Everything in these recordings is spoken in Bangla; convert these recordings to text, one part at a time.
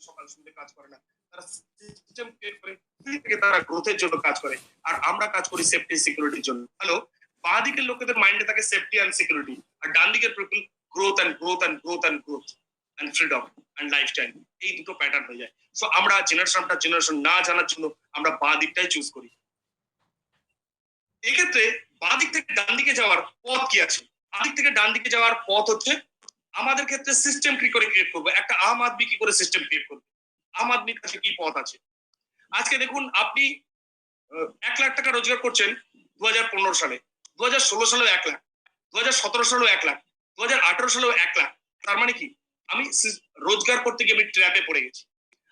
সকাল সন্ধ্যে কাজ করে না, তারা সিস্টেম ক্রিয়েট করে থেকে তারা গ্রোথের জন্য কাজ করে, আর আমরা কাজ করি সেফটি সিকিউরিটির জন্য। হ্যালো, বাঁ দিকের লোকেদের মাইন্ডে থাকে সেফটি অ্যান্ড সিকিউরিটি, আর ডান দিকের people growth and growth and growth and growth and freedom and lifestyle. এই দুটো প্যাটার্ন হয়ে যায়। সো আমরা জেনারেশন না জানার জন্য আমরা বাঁ দিকটাই চুজ করি। এক্ষেত্রে বাঁ দিক থেকে ডান দিকে যাওয়ার পথ কি আছে? বাঁ দিক থেকে ডান দিকে যাওয়ার পথ হচ্ছে আমাদের ক্ষেত্রে সিস্টেম কি করে ক্রিয়েট করবো, একটা আম আদমি কি করে সিস্টেম ক্রিয়েট করবে, আম আদমির কাছে কি পথ আছে। আজকে দেখুন, আপনি 1 লাখ টাকা রোজগার করছেন 2015 সালে, 2016 সালেও 1 লাখ, 2017 সালেও 1 লাখ, 2018 সালেও 1 লাখ। তার মানে কি, আমি রোজগার করতে গিয়ে আমি ট্র্যাপে পড়ে গেছি।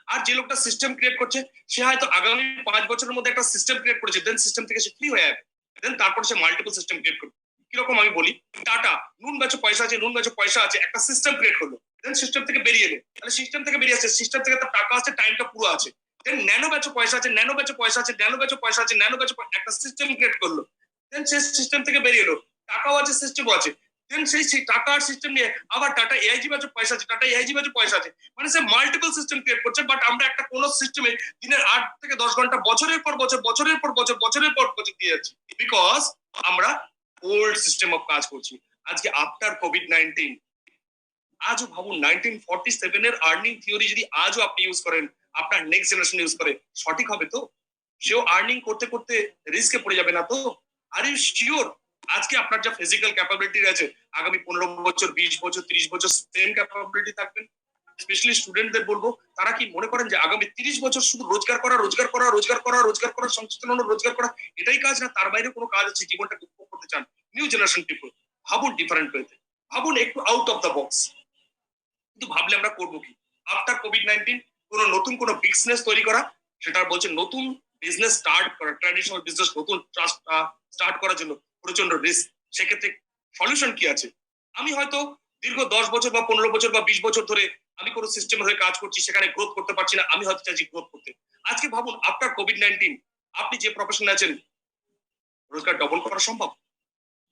আর যে লোকটা সিস্টেম ক্রিয়েট করছে, সে হয়তো আগামী 5 বছরের মধ্যে একটা সিস্টেম ক্রিয়েট করেছে, দেন সিস্টেম থেকে সে ফ্রি হয়ে যাবে, দেন তারপর সে মাল্টিপল সিস্টেম ক্রিয়েট করবে। কিরকম আমি বলি, টাটা নুন বেচো পয়সা আছে, নুন বেচো পয়সা আছে, একটা সিস্টেম ক্রিয়েট করলো, দেন সিস্টেম থেকে বেরিয়ে এলো, তাহলে সিস্টেম থেকে বেরিয়ে আসছে, সিস্টেম থেকে তার টাকা আছে, টাইমটা পুরো আছে, দেন ন্যানো বেচো পয়সা আছে, ন্যানো বেচো পয়সা আছে, ন্যানো বেচো পয়সা আছে, ন্যানো বেচো, একটা সিস্টেম ক্রিয়েট করলো, দেন সে সিস্টেম থেকে বেরিয়ে এলো, টাকাও আছে, সিস্টেমও আছে, দেন সেই টাকা আর সিস্টেম নিয়ে আবার টাটা এআইজি বেচো পয়সা আছে, টাটা এআইজি বেচো পয়সা আছে, মানে সে মাল্টিপল সিস্টেম ক্রিয়েট করছে। বাট আমরা একটা কোন সিস্টেমে দিনের 8 থেকে 10 ঘন্টা বছরের পর বছর বছরের পর বছর বছরের পর বছর দিয়ে যাচ্ছি, বিকজ আমরা ওল্ড সিস্টেম অফ কাজ করছি। আজকে আফটার কোভিড-19, আজও ভাবুন, 1947 এর আর্নিং থিওরি যদি আজও আপনি ইউজ করেন, আপনার নেক্সট জেনারেশন ইউজ করে, সঠিক হবে তো? সেও আর্নিং করতে করতে রিস্কে পড়ে যাবে না তো? আর ইউ শিওর আজকে আপনার যা ফিজিক্যাল ক্যাপাবিলিটি আছে, আগামী 15 বছর 20 বছর 30 বছর সেম ক্যাপাবিলিটি থাকবেন? স্পেশালি স্টুডেন্টদের বলবো, তারা কি মনে করেন যে আগামী 30 বছর শুধু রোজগার করা রোজগার করা রোজগার করা রোজগার করা সংস্থান রোজগার করা এটাই কাজ না, তার বাইরে কোনো কাজ আছে জীবনটা উপভোগ করতে চান? নিউ জেনারেশন পিপল ভাবুন ডিফারেন্ট ওয়েতে, ভাবুন একটু আউট অফ দ্য বক্স। কিন্তু ভাবলে আমরা করবো কি? আফটার কোভিড-19 কোনো নতুন কোনো বিজনেস তৈরি করা, সেটা বলছে নতুন বিজনেস স্টার্ট করা, ট্র্যাডিশনাল বিজনেস নতুন স্টার্ট করার জন্য প্রচন্ড রিস্ক। সেক্ষেত্রে সলিউশন কি আছে? আমি হয়তো দীর্ঘ 10 বছর বা 15 বছর বা 20 বছর ধরে আমি কোনো সিস্টেমের হয়ে কাজ করছি, সেখানে গ্রোথ করতে পারছি না, আমি হয়তো চাইছি গ্রোথ করতে। আজকে ভাবুন, আফটার কোভিড-19 আপনি যে প্রফেশনে আছেন, রোজগার ডবল করা সম্ভব,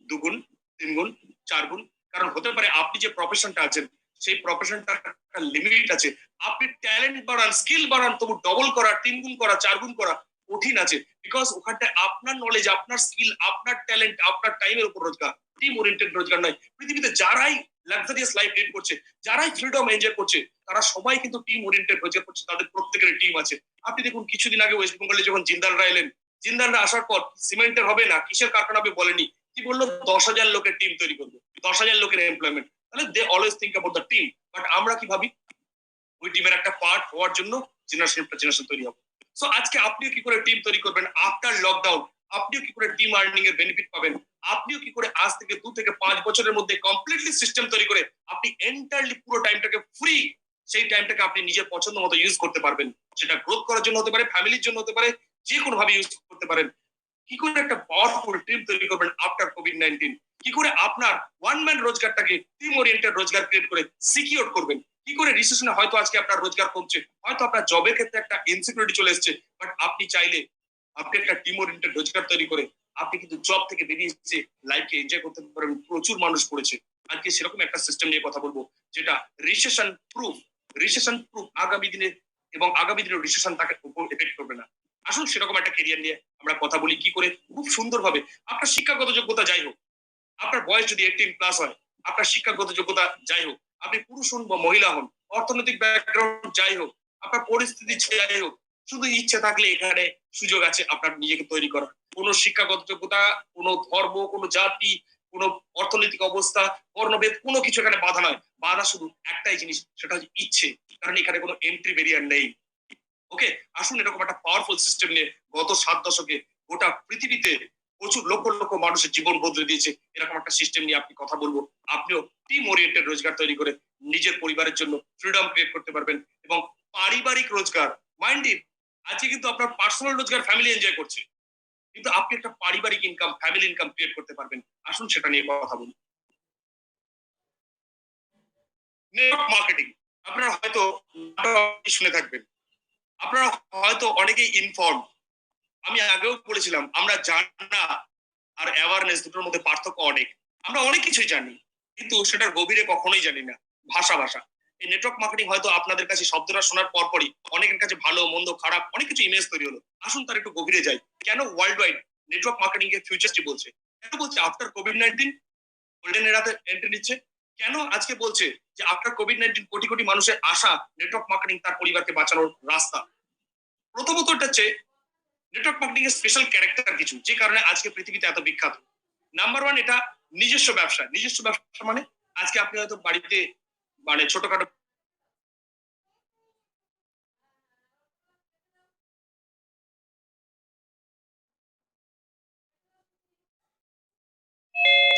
2 গুণ, 3 গুণ, 4 গুণ। কারণ হতে পারে আপনি যে প্রফেশনটা আছেন, সেই প্রফেশনটার একটা লিমিট আছে। আপনি ট্যালেন্ট বাড়ান, স্কিল বাড়ান, তবু ডবল করা, 3 গুণ করা, 4 গুণ করা কঠিন আছে, বিকজ ওখানটায় আপনার নলেজ, আপনার স্কিল, আপনার ট্যালেন্ট, আপনার টাইমের উপর রোজগার, টিম ওরিয়েন্টেড রোজগার নয়। পৃথিবীতে যারাই লাক্সারিয়াস লাইফ লিড করছে, যারাই ফ্রিডম এনজয় করছে, তারা সবাই কিন্তু টিম ওরিয়েন্টেড রোজগার করছে, তাদের প্রত্যেকের টিম আছে। আপনি দেখুন, কিছুদিন আগে ওয়েস্ট বেঙ্গলে যখন জিন্দালরা এলেন, জিন্দালরা আসার পর সিমেন্টের হবে না, কিসের কারখানা হবে বলেনি, কি বললো? 10,000 লোকের টিম তৈরি করবে, 10,000 লোকের এমপ্লয়মেন্ট। তাহলে they always think about the team. But আমরা কি ভাবি? ওই টিমের একটা পার্ট হওয়ার জন্য জেনারেশন তৈরি হবে। সো আজকে আপনিও কি করে টিম তৈরি করবেন আফটার লকডাউন? আপনিও কি করে টিম আর্নিং এর বেনিফিট পাবেন? আপনিও কি করে আজ থেকে 2 থেকে 5 বছরের মধ্যে কমপ্লিটলি সিস্টেম তৈরি করে আপনি এন্টারলি পুরো টাইমটাকে ফ্রি, সেই টাইমটাকে আপনি নিজের পছন্দ মতো ইউজ করতে পারবেন? সেটা গ্রোথ করার জন্য হতে পারে, ফ্যামিলির জন্য হতে পারে, যে কোনো ভাবে ইউজ করতে পারেন। কি করে একটা পাওয়ারফুল টিম তৈরি করবেন আফটার কোভিড-19? কি করে আপনার ওয়ান ম্যান রোজগারটাকে টিম ওরিয়েন্টেড রোজগার ক্রিয়েট করে সিকিউর করবেন? কি করে রিসেশনে হয়তো আজকে আপনার রোজগার কমছে, হয়তো আপনার জবের ক্ষেত্রে একটা ইনসিকিউরিটি চলে এসেছে, বাট আপনি চাইলে আপনি একটা টিম ওরিয়েন্টেড রোজগার তৈরি করে আপনি কিন্তু জব থেকে বেরিয়ে এসে লাইফকে এনজয় করতে পারবেন। প্রচুর মানুষ পড়েছে। আজকে সেরকম একটা সিস্টেম নিয়ে কথা বলবো, যেটা রিসেশন প্রুফ। রিসেশন প্রুফ আগামী দিনে, এবং আগামী দিনে রিসেশন তাকে উপর এফেক্ট করবে না। আসুন সেরকম একটা কেরিয়ার নিয়ে আমরা কথা বলি, কি করে খুব সুন্দরভাবে আপনার শিক্ষাগত যোগ্যতা যাই হোক, আপনার বয়স যদি 18+ হয়, আপনার শিক্ষাগত যোগ্যতা যাই হোক, আপনি পুরুষ হন বা মহিলা হন, অর্থনৈতিক ব্যাকগ্রাউন্ড যাই হোক, আপনার পরিস্থিতি যাই হোক, শুধু ইচ্ছে থাকলে এখানে সুযোগ আছে আপনার নিজেকে তৈরি করা। কোনো শিক্ষাগত যোগ্যতা, কোনো ধর্ম, কোনো জাতি, কোনো অর্থনৈতিক অবস্থা, বর্ণভেদ, কোনো কিছু এখানে বাধা নয়। বাধা শুধু একটাই জিনিস, সেটা হচ্ছে ইচ্ছে। কারণ এখানে কোনো এন্ট্রি ব্যারিয়ার নেই। ওকে, আসুন এরকম একটা পাওয়ারফুল সিস্টেম নিয়ে গত 7 দশকে গোটা পৃথিবীতে প্রচুর লক্ষ লক্ষ মানুষের জীবন বদলে দিয়েছে, এরকম একটা সিস্টেম নিয়ে আপনি কথা বলবো। আপনিও টিম ওরিয়েন্টেড রোজগার তৈরি করে নিজের পরিবারের জন্য ফ্রিডম ক্রিয়েট করতে পারবেন, এবং পারিবারিক রোজগার, মাইন্ডেড। আজকে কিন্তু আপনার পার্সোনাল রোজগার ফ্যামিলি এনজয় করছে, কিন্তু আপনি একটা পারিবারিক ইনকাম, ফ্যামিলি ইনকাম ক্রিয়েট করতে পারবেন। আসুন সেটা নিয়ে কথা বলুন। নেটওয়ার্ক মার্কেটিং, আপনারা হয়তো শুনে থাকবেন, আপনারা হয়তো অনেকেই ইনফর্ম। আমি আগেও বলেছিলাম, আমরা জানা আর অ্যাওয়ারনেস দুটোর মধ্যে পার্থক্য অনেক। আমরা অনেক কিছুই জানি, কিন্তু সেটার গভীরে কখনোই জানি না। ভাষা ভাষা এই নেটওয়ার্ক মার্কেটিং হয়তো আপনাদের কাছে শব্দটা শোনার পরপরই অনেকের কাছে ভালো মন্দ খারাপ অনেক কিছু ইমেজ তৈরি হলো। আসুন তার একটু গভীরে যাই। কেন ওয়ার্ল্ড ওয়াইড নেটওয়ার্ক মার্কেটিং এর ফিউচারটি বলছে? কেন বলছে আফটার কোভিড-19 গোল্ডেন এরাতে এন্ট্রি নিচ্ছে? কেন আজকে বলছে যে আফটার কোভিড-19 কোটি কোটি মানুষের আশা নেটওয়ার্ক মার্কেটিং তার পরিবারকে বাঁচানোর রাস্তা? প্রথমত এটা হচ্ছে নেটওয়ার্ক মার্কেটিং এর স্পেশাল ক্যারেক্টার কিছু, যে কারণে আজকে পৃথিবীতে এত বিখ্যাত। নাম্বার ওয়ান, এটা নিজস্ব ব্যবসা। নিজস্ব ব্যবসা মানে আজকে আপনি হয়তো বাড়িতে মানে ছোটখাটো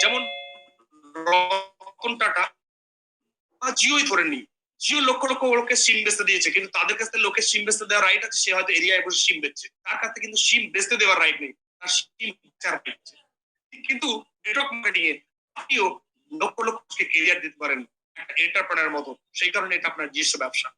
যেমন রতন টাটা বা জিওই ধরে নিই, জিও লক্ষ লক্ষ লোককে সিম বেচতে দিয়েছে, কিন্তু তাদের কাছ থেকে লোকের সিম বেচতে দেওয়ার রাইট আছে, সে হয়তো এরিয়ায় বসে সিম বেচছে, তার কাছে কিন্তু সিম বেচতে দেওয়ার রাইট নেই, তার সিম বেচার রাইট আছে। কিন্তু নেটওয়ার্ক মার্কেটিং এ আপনিও লক্ষ লক্ষকে কেরিয়ার দিতে পারেন একটা এন্টারপ্রেনার মতো, সেই কারণে এটা আপনার নিজস্ব ব্যবসা।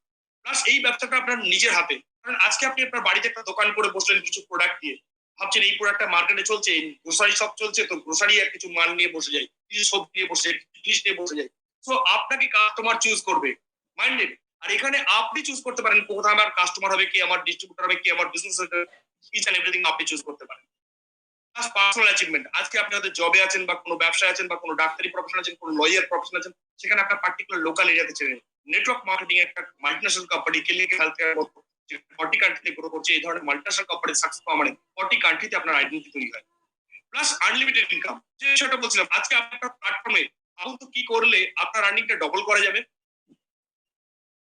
প্লাস এই ব্যবসাটা আপনার নিজের হাতে, কারণ আজকে আপনি আপনার বাড়িতে একটা দোকান করে বসলেন কিছু প্রোডাক্ট দিয়ে, ভাবছেন এই প্রোডাক্টটা মার্কেটে চলছে, গ্রোসারি শপ চলছে, তো গ্রোসারি আর কিছু মাল নিয়ে বসে যায়, কিছু সবজি নিয়ে বসে যায়, জিনিস নিয়ে বসে যায়। তো আপনাকে কাস্টমার চুজ করবে, মাইন্ডেড। আর এখানে আপনি চুজ করতে পারেন কোথায় আমার কাস্টমার হবে, কি আমার ডিস্ট্রিবিউটর হবে, কি আমার বিজনেস হবে, ইচ এন্ড এভরিথিং আপনি চুজ করতে পারেন। পার্সোনাল অ্যাচিভমেন্ট, আজকে আপনি হয়তো জবে আছেন বা কোনো ব্যবসায় আছেন বা কোনো ডাক্তারি প্রফেশন আছেন, কোনো লয়ার প্রফেশন আছেন, সেখানে আপনার পার্টিকুলার লোকাল এরিয়াতে ছিলেন। নেটওয়ার্ক মার্কেটিং একটা multinational company clinic health care মতো যে 40 কান্ট্রিতে গ্রো করছে, এই ধরনের মাল্টিন্যাশনাল কোম্পানির সাকসেস পাওয়া মানে 40 কান্ট্রিতে আপনার আইডেন্টিটি তৈরি হয়। প্লাস আনলিমিটেড ইনকাম, যে বিষয়টা বলছিলাম, আজকে আপনার প্ল্যাটফর্মে এখন তো কি করলে আপনার আর্নিংটা ডবল করা যাবে।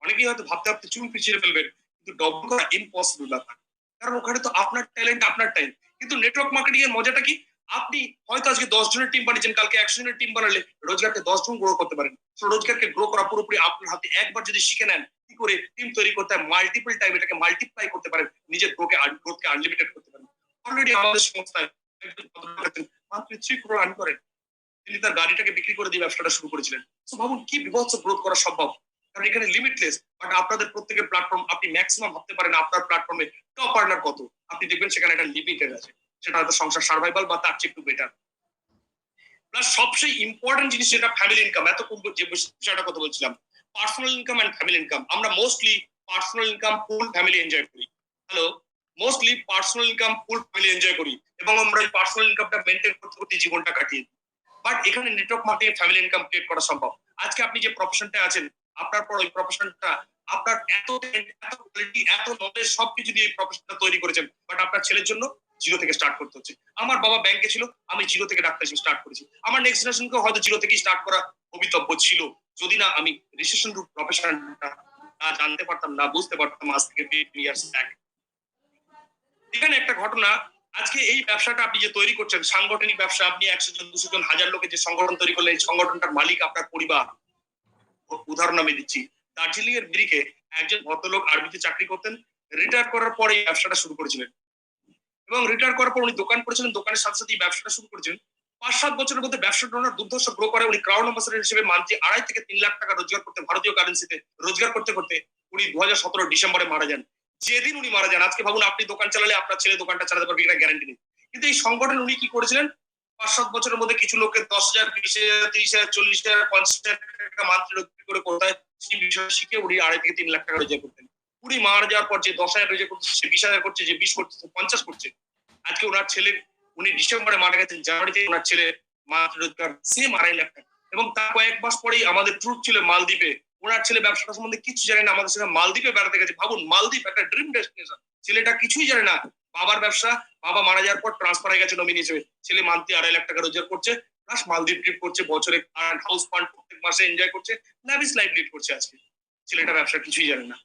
অনেকেই হয়তো ভাবতে ভাবতে চুল পিছিয়ে ফেলবেন, কিন্তু ডবল করা ইম্পসিবল ব্যাপার, কারণ ওখানে তো আপনার ট্যালেন্ট আপনার টাইম। কিন্তু নেটওয়ার্ক মার্কেটিং এর মজাটা কি, আপনি হয়তো আজকে 10 জনের টিম বানিয়েছেন, কালকে 100 জনের টিম বানালে রোজগারকে 10 গুণ গ্রো করতে পারেন। তো রোজগারকে গ্রো করা পুরোপুরি আপনার হাতে, একবার যদি শিখে নেন কি করে টিম তৈরি করতে হয়, মাল্টিপল টাইম এটাকে মাল্টিপ্লাই করতে পারেন, নিজের গ্রোথকে আনলিমিটেড করতে পারেন। অলরেডি আমাদের সংস্থায় একজন ভদ্রলোক আছেন, মাত্র 3 crore আর্ন করেন, তিনি তার গাড়িটাকে বিক্রি করে দিয়ে ব্যবসাটা শুরু করেছিলেন। তো ভাবুন কি বিভৎস গ্রোথ করা সম্ভব, কারণ এখানে লিমিটলেস। বাট আপনাদের প্রত্যেকের প্ল্যাটফর্ম, আপনি ম্যাক্সিমাম ভাবতে পারেন আপনার প্ল্যাটফর্মে টপ আর্নার কত, আপনি দেখবেন সেখানে একটা লিমিটেড আছে, সেটা হয়তো সংসার সার্ভাইভাল বা তার চেয়ে একটু বেটার। প্লাস সবচেয়ে ইম্পর্টেন্ট জিনিস যেটা ফ্যামিলি ইনকাম, এত যে বিষয়টা কথা বলছিলাম, personal income and family income. আমরা mostly personal income full family enjoy করি। Hello, mostly personal income full family enjoy করি, এবং আমরা এই পার্সোনাল ইনকামটা মেনটেন করতে করতে জীবনটা কাটিয়ে দিই। বাট এখানে network marketing family income create করা সম্ভব। আজকে আপনি যে প্রফেশনটা আছেন, আপনার পর ওই প্রফেশনটা আপনার এত এত কোয়ালিটি এত নলেজ সবকিছু দিয়ে এই প্রফেশনটা তৈরি করেছেন, বাট আপনার ছেলের জন্য জিরো থেকে স্টার্ট করতে হচ্ছে। আমার বাবা ব্যাংকে ছিল, আমি জিরো থেকে ডাক্তার হিসেবে স্টার্ট করেছি। আমার নেক্সট জেনারেশনকে হয়তো জিরো থেকেই স্টার্ট করা ভবিতব্য ছিল, যদি না আমি রিসেশন রুট প্রফেশনটা না জানতে পারতাম, না বুঝতে পারতাম আজ থেকে 10 ইয়ার্স ব্যাক। এখানে একটা ঘটনা, আজকে এই ব্যবসাটা আপনি যে তৈরি করছেন সাংগঠনিক ব্যবসা, আপনি 100 জন 200 জন 1000 লোকের যে সংগঠন তৈরি করলেন, এই সংগঠনটার মালিক আপনার পরিবার। উদাহরণ আমি দিচ্ছি, দার্জিলিং এর ব্রিকে একজন ভদ্রলোক আরবিতে চাকরি করতেন, রিটায়ার করার পরে এই ব্যবসাটা শুরু করেছিলেন, এবং রিটায়ার করার পর উনি দোকান করেছিলেন, দোকানের সাথে সাথে এই ব্যবসাটা শুরু করেছেন। 5-7 বছরের মধ্যে ব্যবসাটা ওনার দুর্ধর্ষ গ্রো করে, উনি ক্রাউন অ্যাম্বাসেডর হিসেবে মান্থলি 2.5 থেকে 3 লাখ টাকা রোজগার করতে, ভারতীয় কারেন্সিতে রোজগার করতে করতে উনি 2017 ডিসেম্বরে মারা যান। যেদিন উনি মারা যান, আজকে ভাবুন আপনি দোকান চালালে আপনার ছেলে দোকানটা চালাতে পারবে কিনা গ্যারান্টি নেই। কিন্তু এই সংগঠন উনি কি করেছিলেন, 5-7 বছরের মধ্যে কিছু লোককে 10,000, 20,000, 30,000, 40,000, 50,000 টাকা মান্থলি করে কোথায় সেই বিষয় শিখে উনি 2.5 থেকে 3 লাখ টাকা রোজগার করতেন। উনি মারা যাওয়ার পর যে 10,000 রোজগার করছে, সে 20,000 করছে, যে 20 করছে, 50 করছে। আজকে ওনার ছেলে, উনি ডিসেম্বরে মারা গেছেন, জানুয়ারিতে ওনার ছেলে মাত্র রোজগার সেম 2.5 লাখ টাকা। এবং তার কয়েক মাস পরেই আমাদের ট্যুর ছিল মালদ্বীপে, ওনার ছেলে ব্যবসাটা সম্বন্ধে কিছু জানে না, আমাদের সঙ্গে মালদ্বীপে বেড়াতে গেছে। ভাবুন, মালদ্বীপ একটা ড্রিম ডেস্টিনেশন, ছেলেটা কিছুই জানে না, বাবার ব্যবসা, বাবা মারা যাওয়ার পর ট্রান্সফার হয়ে গেছে নমিনি হিসেবে, ছেলে মান্থলি 2.5 লাখ টাকা রোজগার করছে, প্লাস মালদ্বীপ ট্রিপ করছে, বছরে হাউস ফান্ড প্রত্যেক মাসে এনজয় করছে, লাভিশ লাইফ লিড করছে। আজকে ছেলেটা ব্যবসা কিছুই জানে না।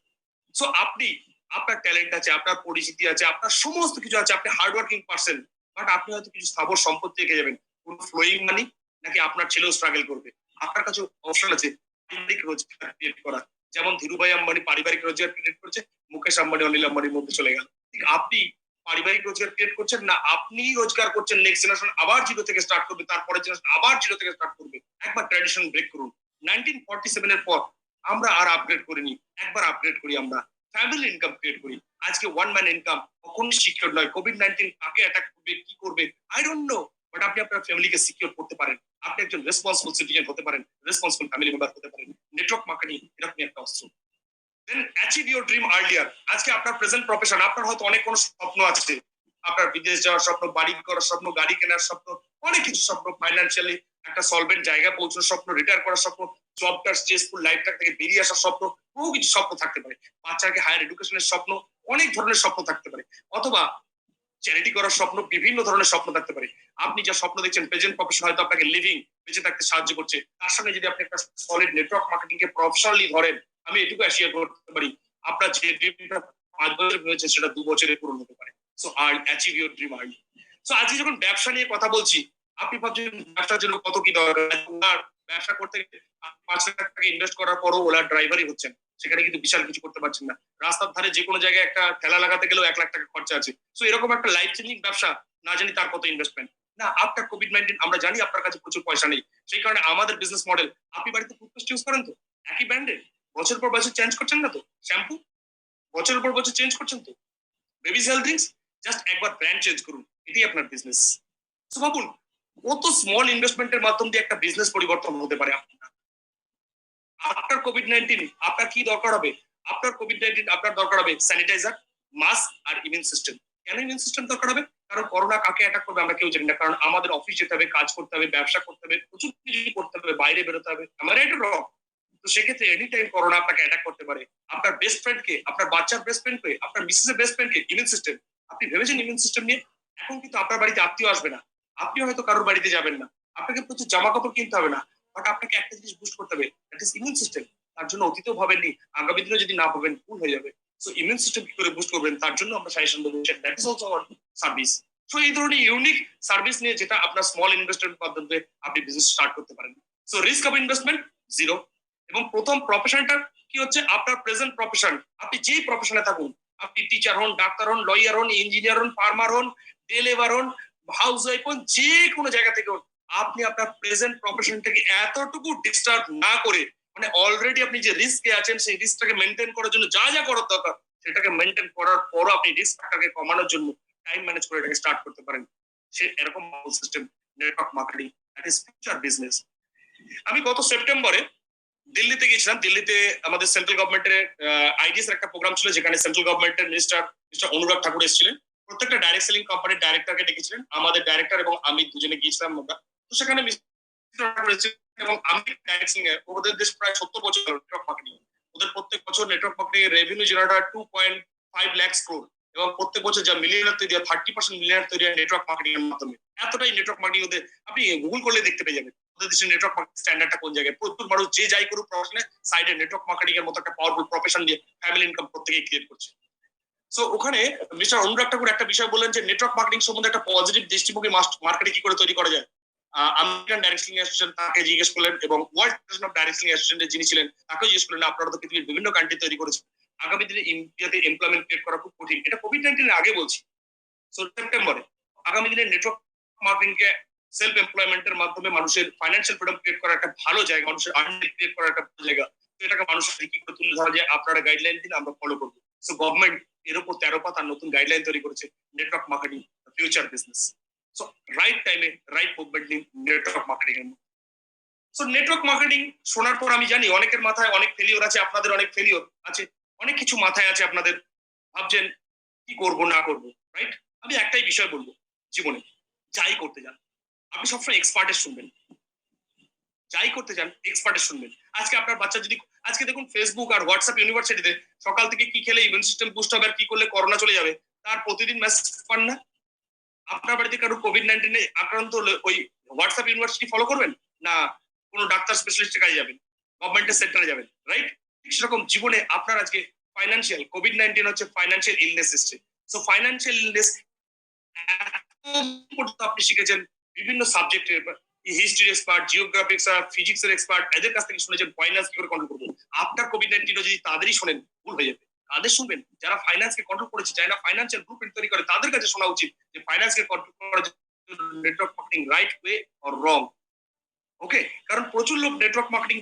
সো আপনি, আপনার ট্যালেন্ট আছে, আপনার পরিচিতি আছে, আপনার সমস্ত কিছু আছে, আপনি হার্ডওয়ার্কিং পারসন, বাট আপনি হয়তো কিছু স্থাবর সম্পত্তি রেখে যাবেন, কোনো ফ্লোয়িং মানি, নাকি আপনার ছেলেও স্ট্রাগল করবে। আপনার কাছে অপশন আছে পারিবারিক রোজগার ক্রিয়েট করা, যেমন ধীরুভাই আম্বানি পারিবারিক রোজগার ক্রিয়েট করছে, মুকেশ আম্বানি অনিল আম্বানির মধ্যে চলে গেল। ঠিক আপনি পারিবারিক রোজগার ক্রিয়েট করছেন না, আপনি রোজগার করছেন, নেক্সট জেনারেশন আবার জিরো থেকে স্টার্ট করবে, তারপরে জেনারেশন আবার জিরো থেকে স্টার্ট করবে। একবার ট্র্যাডিশন ব্রেক করুন। 1947 এর পর আমরা আর আপগ্রেড করিনি, একবার আপগ্রেড করি, আমরা ফ্যামিলি ইনকাম ক্রিয়েট করি। আজকে ওয়ান ম্যান ইনকাম কখনো সিকিউর নয়। কোভিড-19 কাকে অ্যাটাক করবে, কি করবে, আই ডোন্ট নো। বাট আপনি আপনার ফ্যামিলিকে সিকিউর করতে পারেন, আপনি একজন রেসপন্সিবল সিটিজেন হতে পারেন, রেসপন্সিবল ফ্যামিলি মেম্বার হতে পারেন। নেটওয়ার্ক মার্কেটিং এরকম একটা অস্ত্র। দেন অ্যাচিভ ইউর ড্রিম আর্লিয়ার। আজকে আপনার প্রেজেন্ট প্রফেশন, আপনার হয়তো অনেক কোনো স্বপ্ন আছে, আপনার বিদেশ যাওয়ার স্বপ্ন, বাড়ি করার স্বপ্ন, গাড়ি কেনার স্বপ্ন, অনেক কিছু স্বপ্ন, ফাইন্যান্সিয়ালি একটা সলভেন্ট জায়গায় পৌঁছানোর স্বপ্ন, রিটায়ার করার স্বপ্ন, জবটার স্ট্রেসফুল লাইফটা থেকে বেরিয়ে আসার স্বপ্ন, বহু কিছু স্বপ্ন থাকতে পারে। বাচ্চাকে হায়ার এডুকেশনের স্বপ্ন, অনেক ধরনের স্বপ্ন থাকতে পারে, অথবা চ্যারিটি করার স্বপ্ন, বিভিন্ন ধরনের স্বপ্ন থাকতে পারে। আপনি যা স্বপ্ন দেখছেন, প্রেজেন্ট প্রফেশন হয়তো আপনাকে লিভিং, বেঁচে থাকতে সাহায্য করছে, তার সঙ্গে যদি আপনি একটা সলিড নেটওয়ার্ক মার্কেটিং কে প্রফেশনালি ধরেন, আমি এটুকু অ্যাসিওর করতে পারি আপনার যে ড্রিমটা 5 বছর হয়েছে সেটা 2 বছরে পূরণ হতে পারে। So achieve your dream early. So আজকে যখন ব্যবসা নিয়ে কথা বলছি, আপনি ভাবছেন ব্যবসার জন্য কত কি দরকার। ব্যবসা করতে 5 লাখ টাকা ইনভেস্ট করার পরও ওলার ড্রাইভারই হচ্ছেন, সেখানে কিন্তু বিশাল কিছু করতে পারছেন না। রাস্তার ধারে যে কোনো জায়গায় একটা ঠেলা লাগাতে গেলেও 1 লাখ টাকা খরচা আছে। সো এরকম একটা লাইফ চেঞ্জিং ব্যবসা, না জানি তার কত ইনভেস্টমেন্ট। না, আফটার কোভিড-19 আমরা জানি আপনার কাছে প্রচুর পয়সা নেই, সেই কারণে আমাদের বিজনেস মডেল, আপনি বাড়িতে টুথপেস্ট ইউজ করেন তো একই ব্র্যান্ডের, বছর পর বছর চেঞ্জ করছেন না তো? শ্যাম্পু বছরের পর বছর চেঞ্জ করছেন তো? বেবি সেল ড্রিঙ্কস জাস্ট একবার ব্র্যান্ড চেঞ্জ করুন, এটাই আপনার বিজনেস। তো ভাবুন কত স্মল ইনভেস্টমেন্টের মাধ্যম দিয়ে একটা বিজনেস পরিবর্তন হতে পারে। আফটার কোভিড-19 আপনার কি দরকার হবে? আফটার কোভিড-19 আপনার দরকার হবে স্যানিটাইজার, মাস্ক আর ইমিউন সিস্টেম। কেন ইমিউন সিস্টেম দরকার হবে? কারণ করোনা কাকে অ্যাটাক করবে আমরা কেউ জানি না। কারণ আমাদের অফিস যেতে হবে, কাজ করতে হবে, ব্যবসা করতে হবে, প্রচুর কিছু করতে হবে, বাইরে বেরোতে হবে, আমার এটা রং। তো সেক্ষেত্রে এনি টাইম করোনা আপনাকে অ্যাটাক করতে পারে। আপনার বেস্ট ফ্রেন্ড কে, আপনার বাচ্চার বেস্ট ফ্রেন্ড কে, আপনার মিসেস এর বেস্ট ফ্রেন্ড কে, ইমিউন সিস্টেম। আপনি ভেবেছেন ইমিউন সিস্টেম নিয়ে? এখন কিন্তু আপনার বাড়িতে আত্মীয় আসবে না, আপনি হয়তো কারোর বাড়িতে যাবেন না, আপনাকে প্রচুর জামা কাপড় কিনতে হবে না, বাট আপনাকে একটা জিনিস বুস্ট করতে হবে, দ্যাট ইজ ইমিউন সিস্টেম। তার জন্য অতীতেও ভাবেননি, আগামী দিনে যদি না ভাবেন ভুল হয়ে যাবে। সো ইমিউন সিস্টেম কি করে বুস্ট করবেন, তার জন্য আমরা সাজেশন দেবো, that is also hour service. So এই ধরনের ইউনিক সার্ভিস নিয়ে যেটা আপনার স্মল ইনভেস্টমেন্ট মাধ্যমে আপনি বিজনেস স্টার্ট করতে পারেন। So risk of investment zero. এবং প্রথম প্রফেশনটা কি হচ্ছে? আপনার প্রেজেন্ট প্রফেশন, আপনি যেই প্রফেশনে থাকুন, আপনি টিচার হন, ডাক্তার হন, লয়ার হন, ইঞ্জিনিয়ার হন, ফার্মার হন, ডে লেবার হন, হাউস ওয়াইফ হন, যে কোনো জায়গা থেকে হন, আপনি আপনার প্রেজেন্ট প্রফেশনটাকে এতটুকু ডিস্টার্ব না করে, মানে অলরেডি আপনি যে রিস্কে আছেন সেই রিস্কটাকে মেনটেন করার জন্য যা যা করার দরকার সেটাকে মেনটেন করার পরও আপনি রিস্কটাকে কমানোর জন্য টাইম ম্যানেজ করে এটাকে স্টার্ট করতে পারেন। সে এরকম system network marketing, that is future business. আমি গত সেপ্টেম্বরে দিল্লিতে গিয়েছিলাম। দিল্লিতে আমাদের সেন্ট্রাল গভর্নমেন্টের আইডিএস একটা প্রোগ্রাম ছিল, যেখানে সেন্ট্রাল গভর্নমেন্টের মিনিস্টার অনুরাগ ঠাকুর এসেছিলেন। প্রত্যেকটা ডাইরেক্ট সেলিং কোম্পানির ডাইরেক্টরকে ডেকেছিলেন, আমাদের ডাইরেক্টর এবং আমি দুজনে গিয়েছিলাম আমরা। তো সেখানে এবং আমি ডাইরেক্ট সেলিং ওদের দেশ প্রায় 70 বছর নেটওয়ার্ক মার্কেটিং। ওদের প্রত্যেক বছর নেটওয়ার্ক মার্কেটিং এর রেভিনিউ জেনারেট হয় 2.5 লাখ ক্রোর, এবং প্রত্যেক বছর যা মিলিয়নার তৈরি হয় 30% মিলিয়নার তৈরি হয় নেটওয়ার্ক মার্কেটিং এর মাধ্যমে। এতটাই নেটওয়ার্ক মার্কেটিং ওদের, আপনি গুগল করলে দেখতে পেয়ে যাবেন ওদের দেশের নেটওয়ার্ক মার্কেটিং স্ট্যান্ডার্ডটা কোন জায়গায়। প্রচুর মানুষ যে যাই করুক প্রফেশনে, সাইডে নেটওয়ার্ক মার্কেটিং এর মতো একটা পাওয়ারফুল প্রফেশন দিয়ে ফ্যামিলি ইনকাম প্রত্যেকেই ক্রিয়েট করছে। সো ওখানে মিস্টার অনুরাগ ঠাকুর একটা বিষয় বললেন যে নেটওয়ার্ক মার্কেটিং সম্বন্ধে একটা পজিটিভ দৃষ্টিভঙ্গি মার্কেটে কি করে তৈরি করা যায়। আমেরিকান ডাইরেক্ট সেলিং অ্যাসোসিয়েশন তাকে জিজ্ঞেস করলেন, এবং world federation of direct selling অ্যাসোসিয়েশনের যিনি ছিলেন তাকেও জিজ্ঞেস করলেন, আপনারা তো পৃথিবীর বিভিন্ন কান্ট্রি তৈরি করেছেন, আগামী দিনে ইন্ডিয়াতে এমপ্লয়মেন্ট ক্রিয়েট করা খুব কঠিন। এটা কোভিড-19 এর আগে বলছি। সো সেপ্টেম্বরে আগামী দিনে নেটওয়ার্ক মার্কেটিং কে সেলফ এমপ্লয়মেন্টের মাধ্যমে মানুষের ফাইন্যান্সিয়াল ফ্রিডম ক্রিয়েট করার একটা ভালো জায়গা, মানুষের আর্নিং ক্রিয়েট করার একটা ভালো জায়গা। তো এটাকে মানুষের কি করে তুলে ধরা যায়, আপনারা গাইডলাইন দিন, আমরা ফলো করবো। সো গভর্নমেন্ট এর উপর 13 পাতার নতুন গাইডলাইন তৈরি করেছে, network marketing future business. So right টাইমে রাইট মুভমেন্ট নিন নেটওয়ার্ক মার্কেটিং এর। সো নেটওয়ার্ক মার্কেটিং শোনার পর আমি জানি অনেকের মাথায় অনেক ফেলিওর আছে, আপনাদের অনেক ফেলিওর আছে, অনেক কিছু মাথায় আছে আপনাদের, ভাবছেন কি করব না করব, রাইট? আমি একটাই বিষয় বলবো, জীবনে যাই করতে যান আপনি সবসময় এক্সপার্টের শুনবেন। যাই করতে যান এক্সপার্টের শুনবেন। আজকে আপনার বাচ্চা যদি, আজকে দেখুন ফেসবুক আর হোয়াটসঅ্যাপ ইউনিভার্সিটিতে সকাল থেকে কি খেলে ইমিউন সিস্টেম বুস্ট হবে আর কি করলে করোনা চলে যাবে তার প্রতিদিন মেসেজ পান না? আপনার বাড়িতে কারো কোভিড-19 এ আক্রান্ত হলে ওই হোয়াটসঅ্যাপ ইউনিভার্সিটি ফলো করবেন না কোনো ডাক্তার স্পেশালিস্টের কাছে যাবেন, গভর্নমেন্টের সেক্টরে যাবেন, রাইট? ঠিক সেরকম জীবনে আপনার আজকে ফাইন্যান্সিয়াল, কোভিড-19 হচ্ছে ফাইন্যান্সিয়াল ইলনেস এসছে। সো ফাইন্যান্সিয়াল ইলনেস আপনি শিখেছেন বিভিন্ন সাবজেক্টের, হিস্ট্রি এক্সপার্ট, জিওগ্রাফিক্স আর ফিজিক্স এর এক্সপার্ট, এদের কাছ থেকে শুনেছেন ফাইন্যান্স কি করে কন্ট্রোল করবো। আপনার কোভিড-19 যদি তাদেরই শোনেন ভুল হয়ে যাবে। কাদের শুনবেন? যারা ফাইন্যান্সকে কন্ট্রোল করেছে, যারা ফাইন্যান্সিয়াল ব্লুপ্রিন্ট তৈরি করে, তাদের কাছে শোনা উচিত যে ফাইন্যান্সকে কন্ট্রোল করার জন্য network marketing right way or wrong. Okay, কারণ প্রচুর লোক নেটওয়ার্ক মার্কেটিং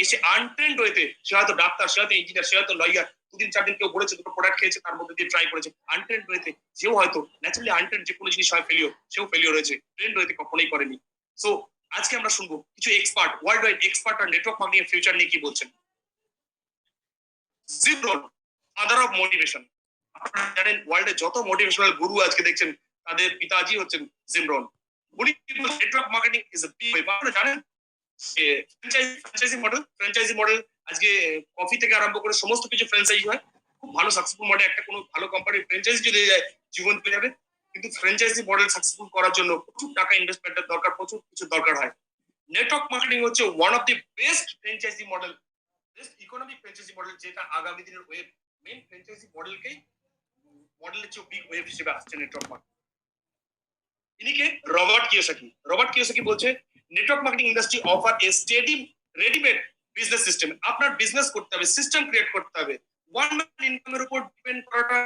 এসে আনট্রেন্ড ওয়েতে, সে হয়তো ডাক্তার, সে হয়তো ইঞ্জিনিয়ার, সে হয়তো লয়ার, 2 দিন 4 দিন কেউ বলেছে, দুটো প্রোডাক্ট খেয়েছে, তার মধ্যে দিয়ে ট্রাই করেছে আনট্রেন্ড ওয়েতে, সেও হয়তো ন্যাচারালি আনট্রেন্ড যে কোনো জিনিস হয় ফেলিওর, সেও ফেলিওর হয়েছে, ট্রেন্ড ওয়েতে কখনোই করেনি। সো আজকে আমরা শুনবো কিছু এক্সপার্ট, ওয়ার্ল্ড ওয়াইড এক্সপার্ট আর নেটওয়ার্ক মার্কেটিং এর ফিউচার নিয়ে কি বলছেন। Jim Rohn, father of motivation. আপনারা জানেন ওয়ার্ল্ডে যত মোটিভেশনাল গুরু আজকে দেখছেন তাদের পিতাজি হচ্ছেন জিম রন। উনি network marketing is a big way. আপনারা জানেন ফ্র্যাঞ্চাইজি মডেল আজকে কফি থেকে আরম্ভ করে সমস্ত কিছু ফ্র্যাঞ্চাইজি হয়। খুব ভালো সাকসেসফুল মডেল, একটা কোনো ভালো কোম্পানির ফ্র্যাঞ্চাইজি যদি যায় জীবন পেয়ে যাবে। কিন্তু ফ্র্যাঞ্চাইজি মডেল সাকসেসফুল করার জন্য প্রচুর টাকা ইনভেস্টমেন্টের দরকার, প্রচুর কিছু দরকার হয়। নেটওয়ার্ক মার্কেটিং হচ্ছে one of the best franchise model, best economic franchise model, যেটা আগামী দিনের ওয়েব মেইন ফ্র্যাঞ্চাইজি মডেলকেই মডেলের চেয়ে বিগ ওয়েব হিসেবে আসছে নেটওয়ার্ক মার্কেটিং। ইনিকে রবার্ট কিওসাকি। রবার্ট কিওসাকি বলছে network marketing industry offer a steady readymade business system. আপনার বিজনেস করতে হবে, সিস্টেম ক্রিয়েট করতে হবে। ওয়ান ম্যান ইনকামের উপর ডিপেন্ড করাটা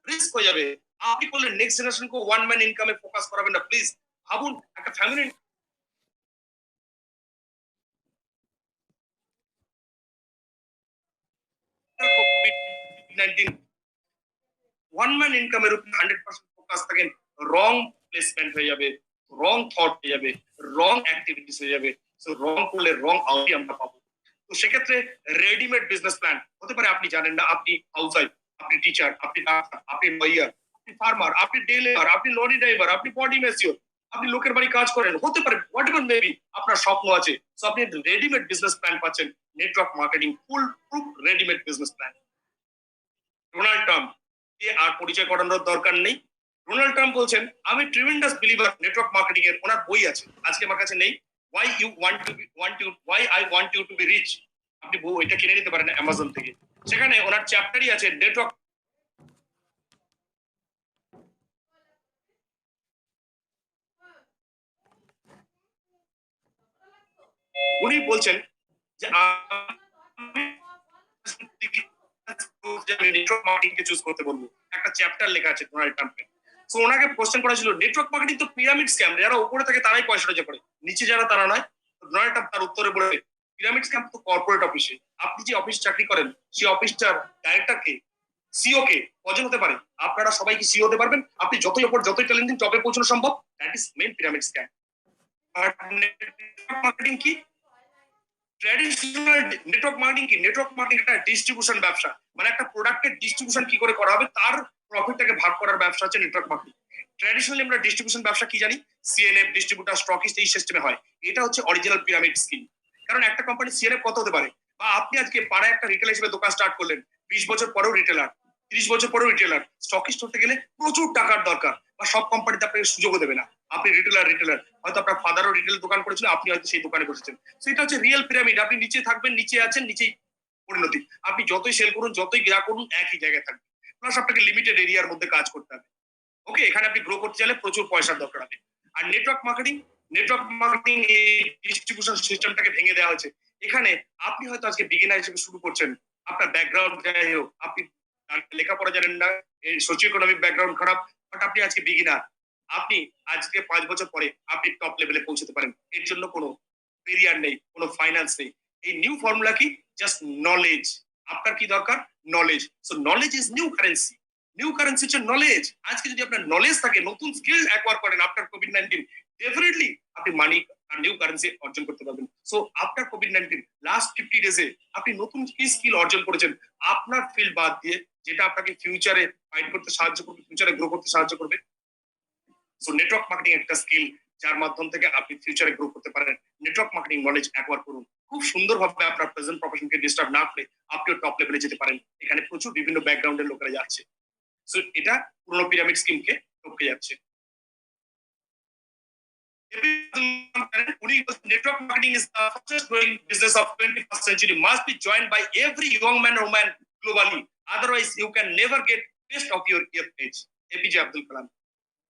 রিস্ক হয়ে যাবে। আপনি বললে নেক্সট জেনারেশনকে ওয়ান ম্যান ইনকামে ফোকাস করাবেন না প্লিজ। ভাবুন একটা ফ্যামিলি কোভিড-19 ওয়ান ম্যান ইনকামের উপর 100% ফোকাস থাকেন, রং প্লেসমেন্ট হয়ে যাবে, রং থট হয়ে যাবে, রং অ্যাক্টিভিটিস হয়ে যাবে। সো রং করলে রং আউটই আমরা পাবো। তো সেক্ষেত্রে রেডিমেড বিজনেস প্ল্যান হতে পারে, আপনি জানেন না, আপনি হাউসওয়াইফ, আপনি টিচার, আপনি ডাক্তার, আপনি লয়ার, আপনি ফার্মার, আপনি ডেলিভার, আপনি লরি ড্রাইভার, আপনি বডি মেসিওর, আপনি লোকের বাড়ি কাজ করেন, হতে পারে হোয়াট এভার মেবি আপনার স্বপ্ন আছে। সো আপনি রেডিমেড বিজনেস প্ল্যান পাচ্ছেন network marketing, full proof readymade business plan. Donald Trump কে আর পরিচয় করানোর দরকার নেই। ডোনাল্ড ট্রাম্প বলছেন আমি ট্রিমেন্ডাস বিলিভার নেটওয়ার্ক মার্কেটিং এর। ওনার বই আছে, আজকে আমার কাছে নেই, why I want you to be rich। আপনি বইটা কিনে নিতে পারেন অ্যামাজন থেকে। সেখানে ওনার চ্যাপ্টারই আছে নেটওয়ার্ক। উনি বলছেন যে নেটওয়ার্ক মার্কেটিং কে চুজ করতে বলবো। একটা চ্যাপ্টার লেখা আছে ডোনাল্ড ট্রাম্পের। সো ওনাকে কোশ্চেন করা ছিল নেটওয়ার্ক মার্কেটিং তো পিরামিড স্ক্যাম, যারা উপরে থাকে তারাই পয়সা রোজগার করে, নিচে যারা তারা নয়। ডোনাল্ড ট্রাম্প তার উত্তরে বলে পিরামিড স্ক্যাম তো কর্পোরেট অফিসে। আপনি যে অফিস চাকরি করেন সেই অফিসটার ডাইরেক্টর কে, সিও কে, কজন হতে পারে? আপনারা সবাই কি সিও হতে পারবেন? আপনি যতই ওপর যতই ট্যালেন্ট দিন টপে পৌঁছানো সম্ভব? That is main pyramid scam. আর নেটওয়ার্ক মার্কেটিং কি? ট্র্যাডিশনাল নেটওয়ার্ক মার্কেটিং কি? নেটওয়ার্ক মার্কেটিং একটা ডিস্ট্রিবিউশন ব্যবসা, মানে একটা প্রোডাক্টের ডিস্ট্রিবিউশন কি করে করা হবে তার প্রফিটটাকে ভাগ করার ব্যবসা হচ্ছে নেটওয়ার্ক মার্কেটিং। ট্র্যাডিশনালি আমরা ডিস্ট্রিবিউশন ব্যবসা কি জানি? সিএনএফ, ডিস্ট্রিবিউটার, স্টকিস্ট, এই সিস্টেমে হয়। এটা হচ্ছে অরিজিনাল পিরামিড স্কিম। কারণ একটা কোম্পানি সিএনএফ কত হতে পারে? বা আপনি আজকে পাড়ায় একটা রিটেল হিসেবে দোকান স্টার্ট করলেন, 20 বছর পরেও রিটেলার, 30 বছর পরেও রিটেলার। স্টকিস্ট হতে গেলে প্রচুর টাকার দরকার, বা সব কোম্পানিতে আপনাকে সুযোগও দেবে না। আপনি রিটেলার হয়তো আপনার ফাদারও রিটেল দোকান করেছিল, আপনি হয়তো সেই দোকানে বসেছেন। সেটা হচ্ছে রিয়েল পিরামিড। আপনি নিচে থাকবেন, নিচে আছেন, নিচেই পরিণতি। আপনি যতই সেল করুন, যতই গ্রাহক করুন, একই জায়গায় থাকবেন। প্লাস আপনাকে লিমিটেড এরিয়ার মধ্যে কাজ করতে হবে। ওকে, এখানে আপনি গ্রো করতে চাইলে প্রচুর পয়সার দরকার হবে। আর নেটওয়ার্ক মার্কেটিং এই ডিস্ট্রিবিউশন সিস্টেমটাকে ভেঙে দেওয়া হয়েছে। এখানে আপনি হয়তো আজকে বিগিনার হিসেবে শুরু করছেন, আপনার ব্যাকগ্রাউন্ড যাই হোক, আপনি লেখাপড়া জানেন না, এই সোশিও ইকোনমিক ব্যাকগ্রাউন্ড খারাপ, বাট আপনি আজকে বিগিনার। আপনি আজকে 5 বছর পরে আপনি টপ লেভেলে পৌঁছতে পারেন। এর জন্য কোনো পেরিয়ার নেই, কোনো ফাইন্যান্স নেই। এই নিউ ফর্মুলা কি? Just knowledge. আপনার কি দরকার? Knowledge. So knowledge is new currency. New currency হচ্ছে নলেজ। আজকে যদি আপনার নলেজ থাকে, নতুন স্কিল অ্যাকোয়ার করেন আফটার কোভিড-19, ডেফিনেটলি আপনি মানি আর নিউ কারেন্সি অর্জন করতে পারবেন। সো আফটার কোভিড-19 লাস্ট 50 ডেজে আপনি নতুন কি স্কিল অর্জন করেছেন আপনার ফিল্ড বাদ দিয়ে, যেটা আপনাকে ফিউচারে ফাইট করতে সাহায্য করবে, ফিউচারে গ্রো করতে সাহায্য করবে। সো নেটওয়ার্ক মার্কেটিং একটা স্কিল যার মাধ্যম থেকে আপনি ফিউচারে গ্রো করতে পারেন। নেটওয়ার্ক মার্কেটিং নলেজ অ্যাকোয়ার করুন। খুব সুন্দরভাবে আপনার প্রেজেন্ট প্রফেশনকে ডিস্টার্ব না করে আপনিও টপ লেভেলে যেতে পারেন। এখানে প্রচুর বিভিন্ন ব্যাকগ্রাউন্ডের লোকেরা যাচ্ছে। সো এটা পুরোনো পিরামিড স্কিমকে টপকে যাচ্ছে। Network marketing is the fastest growing business of 21st century, must be joined by every young man or woman globally. Otherwise, you can never get best of your age. APJ Abdul Kalam.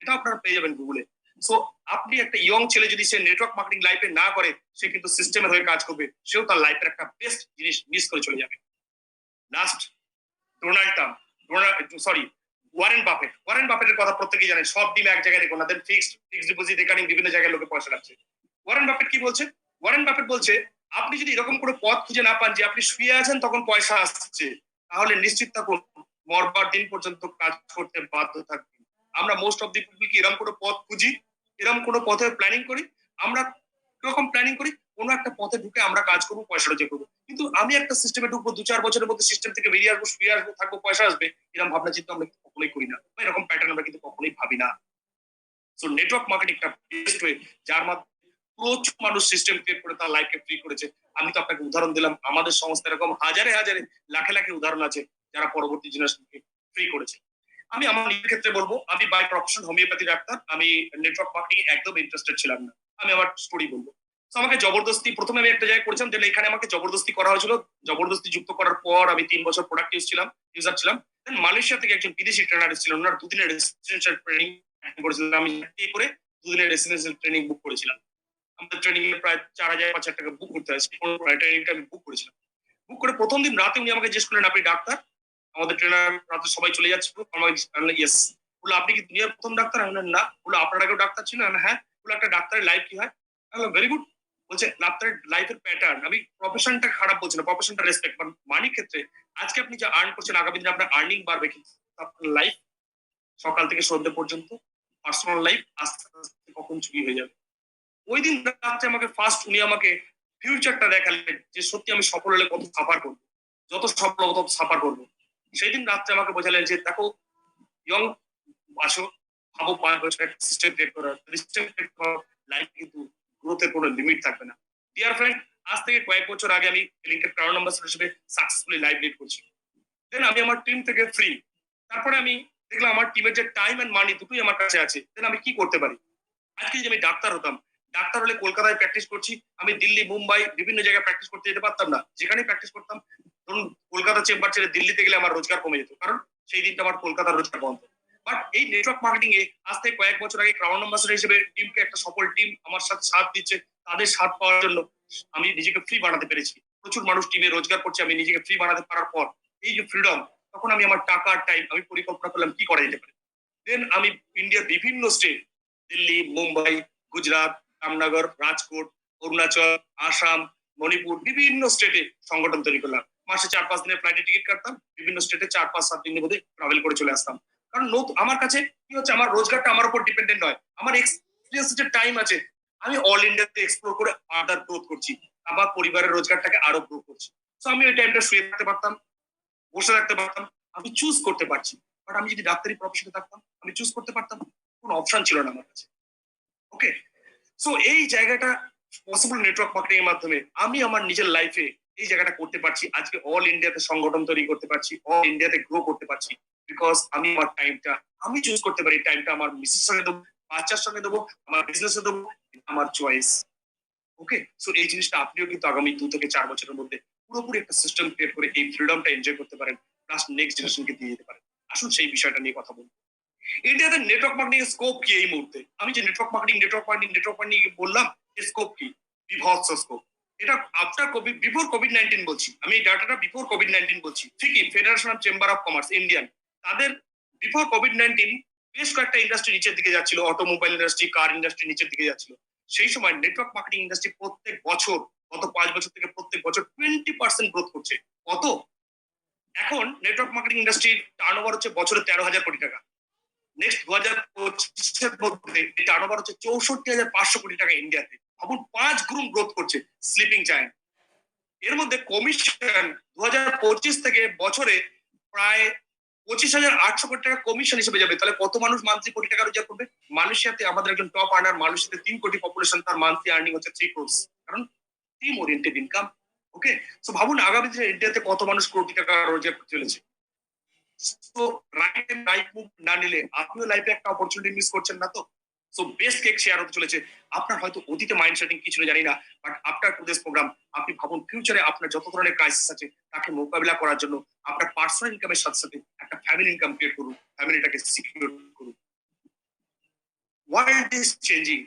এটা আপনারা পেয়ে যাবেন গুগলে। সো আপনি একটা ইয়ং ছেলে যদি সে নেটওয়ার্ক মার্কেটিং লাইফে না করে, সে কিন্তু সিস্টেমের হয়ে কাজ করবে, সেও তার লাইফের একটা বেস্ট জিনিস মিস করে চলে যাবে। লাস্ট, ডোনাল্ড ট্রাম্প, ওয়ারেন বাফেটের কথা প্রত্যেকেই জানেন। সব ডিম এক জায়গায় রেখো না, দেন ফিক্সড ডিপোজিট রেকারিং বিভিন্ন জায়গায় লোকে পয়সা রাখছে। ওয়ারেন বাফেট কি বলছে? ওয়ারেন বাফেট বলছে আপনি যদি এরকম কোনো পথ খুঁজে না পান যে আপনি শুয়ে আছেন তখন পয়সা আসছে, তাহলে নিশ্চিত থাকুন মরবার দিন পর্যন্ত কাজ করতে বাধ্য থাকবেন। আমরা মোস্ট অফ দি পিপল কি এরকম কোনো পথ খুঁজি, এরকম কোনো পথে প্ল্যানিং করি, আমরা কিরকম প্ল্যানিং করি, কোনো একটা পথে ঢুকে আমরা কাজ করবো, পয়সা রোজগার করবো। কিন্তু আমি একটা সিস্টেমে ঢুকবো, 2-4 বছরের মধ্যে সিস্টেম থেকে বেরিয়ে আসবো, ফিরে আসবো, থাকবো, পয়সা আসবে, এরকম ভাবনা চিন্তা আমরা কখনোই করি না, বা এরকম প্যাটার্ন আমরা কিন্তু কখনোই ভাবি না। সো নেটওয়ার্ক মার্কেটিং একটা বেস্ট ওয়ে, যার মাধ্যমে প্রচুর মানুষ সিস্টেম ক্রিয়েট করে তার লাইফকে ফ্রি করেছে। আমি তো আপনাকে উদাহরণ দিলাম, আমাদের সংস্থা এরকম হাজারে হাজারে লাখে লাখে উদাহরণ আছে যারা পরবর্তী জেনারেশনকে ফ্রি করেছে। আমি আমার নিজের ক্ষেত্রে বলবো, আমি বাই প্রফেশন হোমিওপ্যাথি ডাক্তার, আমি নেটওয়ার্ক মার্কেটিং একদম ইন্টারেস্টেড ছিলাম না। আমি আমার স্টোরি বলবো। তো আমাকে জবরদস্তি, প্রথমে আমি একটা জায়গায় করেছিলাম, যেটা এখানে আমাকে জবরদস্তি করা হয়েছিল। জবরদস্তি যুক্ত করার পর আমি 3 বছর প্রোডাক্ট ইউজার ছিলাম। দেন মালয়েশিয়া থেকে একজন বিদেশি ট্রেনার এসেছিলেন, ওনার 2 দিনের রেসিডেন্সিয়াল ট্রেনিং করেছিলাম। আমি পে করে 2 দিনের রেসিডেন্সিয়াল ট্রেনিং বুক করেছিলাম। আমাদের ট্রেনিং এ প্রায় 4,000-5,000 টাকা বুক করতে হয়, ট্রেনিংটা আমি বুক করেছিলাম। বুক করে প্রথম দিন রাতে উনি আমাকে জিজ্ঞেস করলেন, আপনি ডাক্তার? আমাদের ট্রেনার রাতে সবাই চলে যাচ্ছে, ইয়েস। বললো, আপনি কি দুনিয়ার প্রথম ডাক্তার? আমি বললাম, না। বললো, আপনার আগেও ডাক্তার ছিল? হ্যাঁ। বললো, একটা ডাক্তারের লাইফ কি হয়? আমি বললাম, ভেরি গুড। বলছে, ডাক্তারের লাইফের প্যাটার্ন, আমি প্রফেশনটা খারাপ বলছি না, প্রফেশনটা রেসপেক্ট, মানির ক্ষেত্রে আজকে আপনি যে আর্ন করছেন, আগামী দিনে আপনার আর্নিং বাড়বে, কিন্তু আপনার লাইফ সকাল থেকে সন্ধ্যে পর্যন্ত পার্সোনাল লাইফ আস্তে আস্তে কখন চুরি হয়ে যাবে। ওই দিন রাত্রে আমাকে ফার্স্ট উনি আমাকে ফিউচারটা দেখালেন, যে সত্যি আমি সফল হলে কত সাফার করবো, যত সফল হবো তত সাফার করবো। সেই দিন রাত্রে আমাকে বোঝালেন যে, দেখো ইয়ং, আসো, ভাবো 5 বছর একটা সিস্টেম ক্রিয়েট করার, সিস্টেম ক্রিয়েট করার, লাইফ কিন্তু গ্রোথের কোনো লিমিট থাকবে না। ডিয়ার ফ্রেন্ড, আজ থেকে কয়েক বছর আগে আমি লিঙ্কের ক্রাউন অ্যাম্বাসেডর হিসেবে সাকসেসফুলি লাইফ লিড করছি। দেন আমি আমার টিম থেকে ফ্রি। তারপরে আমি দেখলাম আমার টিমের যে টাইম এন্ড মানি দুটোই আমার কাছে আছে। দেন আমি কি করতে পারি? আজকে যদি আমি ডাক্তার হতাম, ডাক্তার হলে কলকাতায় প্র্যাকটিস করছি, আমি দিল্লি, মুম্বাই বিভিন্ন জায়গায় প্র্যাকটিস করতে যেতে পারতাম না। যেখানেই প্র্যাকটিস করতাম, ধরুন কলকাতা চেম্বার ছেড়ে দিল্লিতে গেলে আমার রোজগার কমে যেত, কারণ সেই দিনটা আমার কলকাতার রোজগার বন্ধ। বাট এই নেটওয়ার্ক মার্কেটিং এ আজ থেকে কয়েক বছর আগে ক্রাউন অ্যাম্বাসেডর হিসেবে টিমকে, একটা সফল টিম আমার সাথে সাথ দিচ্ছে, তাদের সাথ পাওয়ার জন্য আমি নিজেকে ফ্রি বানাতে পেরেছি। প্রচুর মানুষ টিমে রোজগার করছে, আমি নিজেকে ফ্রি বানাতে পারার পর এই যে ফ্রিডম, তখন আমি আমার টাকার টাইম আমি পরিকল্পনা করলাম কি করা যেতে পারে। দেন আমি ইন্ডিয়ার বিভিন্ন স্টেট, দিল্লি, মুম্বাই, গুজরাট, জামনগর, রাজকোট, অরুণাচল, আসাম, মণিপুর, বিভিন্ন স্টেটে সংগঠন তৈরি করলাম। মাসে 4-5 দিনের ফ্লাইটে টিকিট কাটতাম, বিভিন্ন স্টেটে 4-5-7 দিনের মধ্যে ট্রাভেল করে চলে আসতাম। কারণ আমার কাছে কি হচ্ছে, আমার রোজগারটা আমার উপর ডিপেন্ডেন্ট নয়, আমার এক্সপিরিয়েন্স যে টাইম আছে, আমি অল ইন্ডিয়াতে এক্সপ্লোর করে আদার গ্রোথ করছি, আমার পরিবারের রোজগারটাকে আরো গ্রো করছি। তো আমি ওই টাইমটা শুয়ে থাকতে পারতাম, বসে থাকতে পারতাম, আমি চুজ করতে পারছি। বাট আমি যদি ডাক্তারি প্রফেশনে থাকতাম, আমি চুজ করতে পারতাম, কোনো অপশন ছিল না আমার কাছে। ওকে, সো এই জায়গাটা পসিবল নেটওয়ার্ক মার্কেটিং এর মাধ্যমে আমি আমার নিজের লাইফে এই জায়গাটা করতে পারছি। আজকে অল ইন্ডিয়াতে সংগঠন তৈরি করতে পারছি, অল ইন্ডিয়াতে গ্রো করতে পারছি, বিকজ আমি আমার টাইমটা আমি চুজ করতে পারি। টাইমটা আমার মিসের সঙ্গে দেবো, বাচ্চার সঙ্গে দেবো, আমার বিজনেসে দেবো, আমার চয়েস। ওকে, সো এই জিনিসটা আপনিও কিন্তু আগামী 2 থেকে 4 বছরের মধ্যে পুরোপুরি একটা সিস্টেম ক্রিয়েট করে এই ফ্রিডমটা এনজয় করতে পারেন, প্লাস নেক্সট জেনারেশনকে দিয়ে যেতে পারেন। আসুন সেই বিষয়টা নিয়ে কথা বলবো। ইন্ডিয়াতে নেটওয়ার্ক মার্কেটিং এর স্কোপ কি এই মুহূর্তে? আমি যে নেটওয়ার্ক মার্কেটিং বললাম, এর স্কোপ কি? বিভৎস স্কোপ। এটা আফটার কোভিড, বিফোর কোভিড-19 বলছি আমি, এই ডাটাটা বিফোর কোভিড-19 বলছি। ঠিকই, federation of chamber of commerce Indian, তাদের বিফোর কোভিড-19 বেশ কয়েকটা ইন্ডাস্ট্রি নিচের দিকে যাচ্ছিল, অটোমোবাইল ইন্ডাস্ট্রি, কার ইন্ডাস্ট্রি নিচের দিকে যাচ্ছিল। সেই সময় নেটওয়ার্ক মার্কেটিং ইন্ডাস্ট্রি প্রত্যেক বছর, গত 5 বছর থেকে প্রত্যেক বছর 20% গ্রোথ করছে। কত? এখন নেটওয়ার্ক মার্কেটিং ইন্ডাস্ট্রির টার্নওভার হচ্ছে বছরে 13,000 কোটি টাকা। নেক্সট 2025-এর মধ্যে এই টার্নওভার হচ্ছে 64,500 কোটি টাকা ইন্ডিয়াতে। ভাবুন, 5 গুণ গ্রোথ করছে স্লিপিং জায়ান্ট। এর মধ্যে কমিশন 2025 থেকে বছরে প্রায় 25,800 কোটি টাকা কমিশন হিসেবে যাবে। তাহলে কত মানুষ মান্থলি কোটি টাকা রোজগার করবে? মালয়েশিয়াতে আমাদের একজন টপ আর্নার, মালয়েশিয়াতে 3 কোটি পপুলেশন, তার মান্থলি আর্নিং হচ্ছে 3 crores, কারণ টিম ওরিয়েন্টেড ইনকাম। ওকে, সো ভাবুন আগামী দিনে ইন্ডিয়াতে কত মানুষ কোটি টাকা রোজগার করতে চলেছে। তো রাইট টাইম রাইট মুভ না নিলে আপনিও লাইফে একটা অপরচুনিটি মিস করছেন না তো। সো বেস্ট কেক শেয়ার হতে চলেছে। আপনার হয়তো অতীতে মাইন্ড সেটিং কিছু জানি না, বাট আফটার টুডেস প্রোগ্রাম আপনি ভাবুন ফিউচারে আপনার যত ধরনের ক্রাইসিস আছে তাকে মোকাবিলা করার জন্য আপনার পার্সোনাল ইনকামের সাথে সাথে একটা ফ্যামিলি ইনকাম ক্রিয়েট করুন, ফ্যামিলিটাকে সিকিউর করুন। ওয়ার্ল্ড ইজ চেঞ্জিং,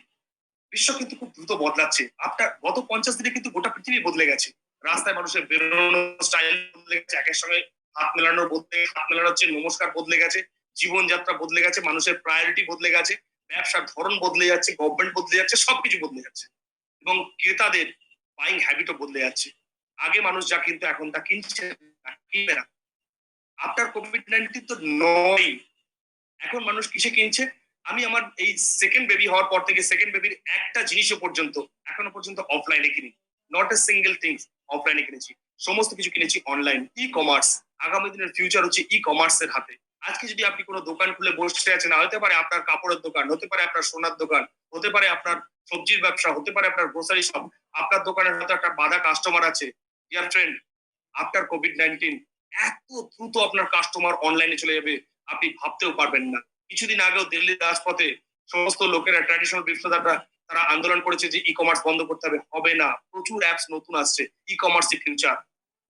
বিশ্ব কিন্তু খুব দ্রুত বদলাচ্ছে। আপনার গত 50 দিনে কিন্তু গোটা পৃথিবী বদলে গেছে। রাস্তায় মানুষের বেরোনোর স্টাইল বদলে গেছে, একের সঙ্গে হাত মেলানোর হচ্ছে, নমস্কার বদলে গেছে, জীবনযাত্রা বদলে গেছে, মানুষের প্রায়োরিটি বদলে গেছে, ব্যবসার ধরন বদলে যাচ্ছে, গভর্নমেন্ট বদলে যাচ্ছে, সবকিছু বদলে যাচ্ছে, এবং ক্রেতাদের বাইং হ্যাবিটও বদলে যাচ্ছে। আগে মানুষ যা কিনতো এখন তা কিনছে না, কিনবে না। আফটার কোভিড-19 তো নয়। এখন মানুষ কিসে কিনছে? আমি আমার এই সেকেন্ড বেবি হওয়ার পর থেকে সেকেন্ড বেবির একটা জিনিসও পর্যন্ত এখনো পর্যন্ত অফলাইনে কিনি, নট এ সিঙ্গেল থিংস অফলাইনে কিনেছি। সমস্ত কিছু কিনেছি অনলাইন। ই কমার্স, আগামী দিনের ফিউচার হচ্ছে ই কমার্সের হাতে। আজকে যদি আপনি কোনো দোকান খুলে বসে আছেন, হতে পারে আপনার কাপড়ের দোকান, হতে পারে আপনার সোনার দোকান, হতে পারে আপনার সবজির ব্যবসা, হতে পারে আপনার গ্রোসারি শপ, আপনার দোকানের হয়তো একটা বাধা কাস্টমার আছে। ডিয়ার ফ্রেন্ড, আফটার কোভিড-19 এত দ্রুত আপনার কাস্টমার অনলাইনে চলে যাবে আপনি ভাবতেও পারবেন না। কিছুদিন আগেও দিল্লির রাজপথে সমস্ত লোকেরা, ট্র্যাডিশনাল বিক্রেতারা, তারা আন্দোলন করেছে যে ই কমার্স বন্ধ করতে হবে। হবে না, প্রচুর অ্যাপস নতুন আসছে, ই কমার্সই ফিউচার।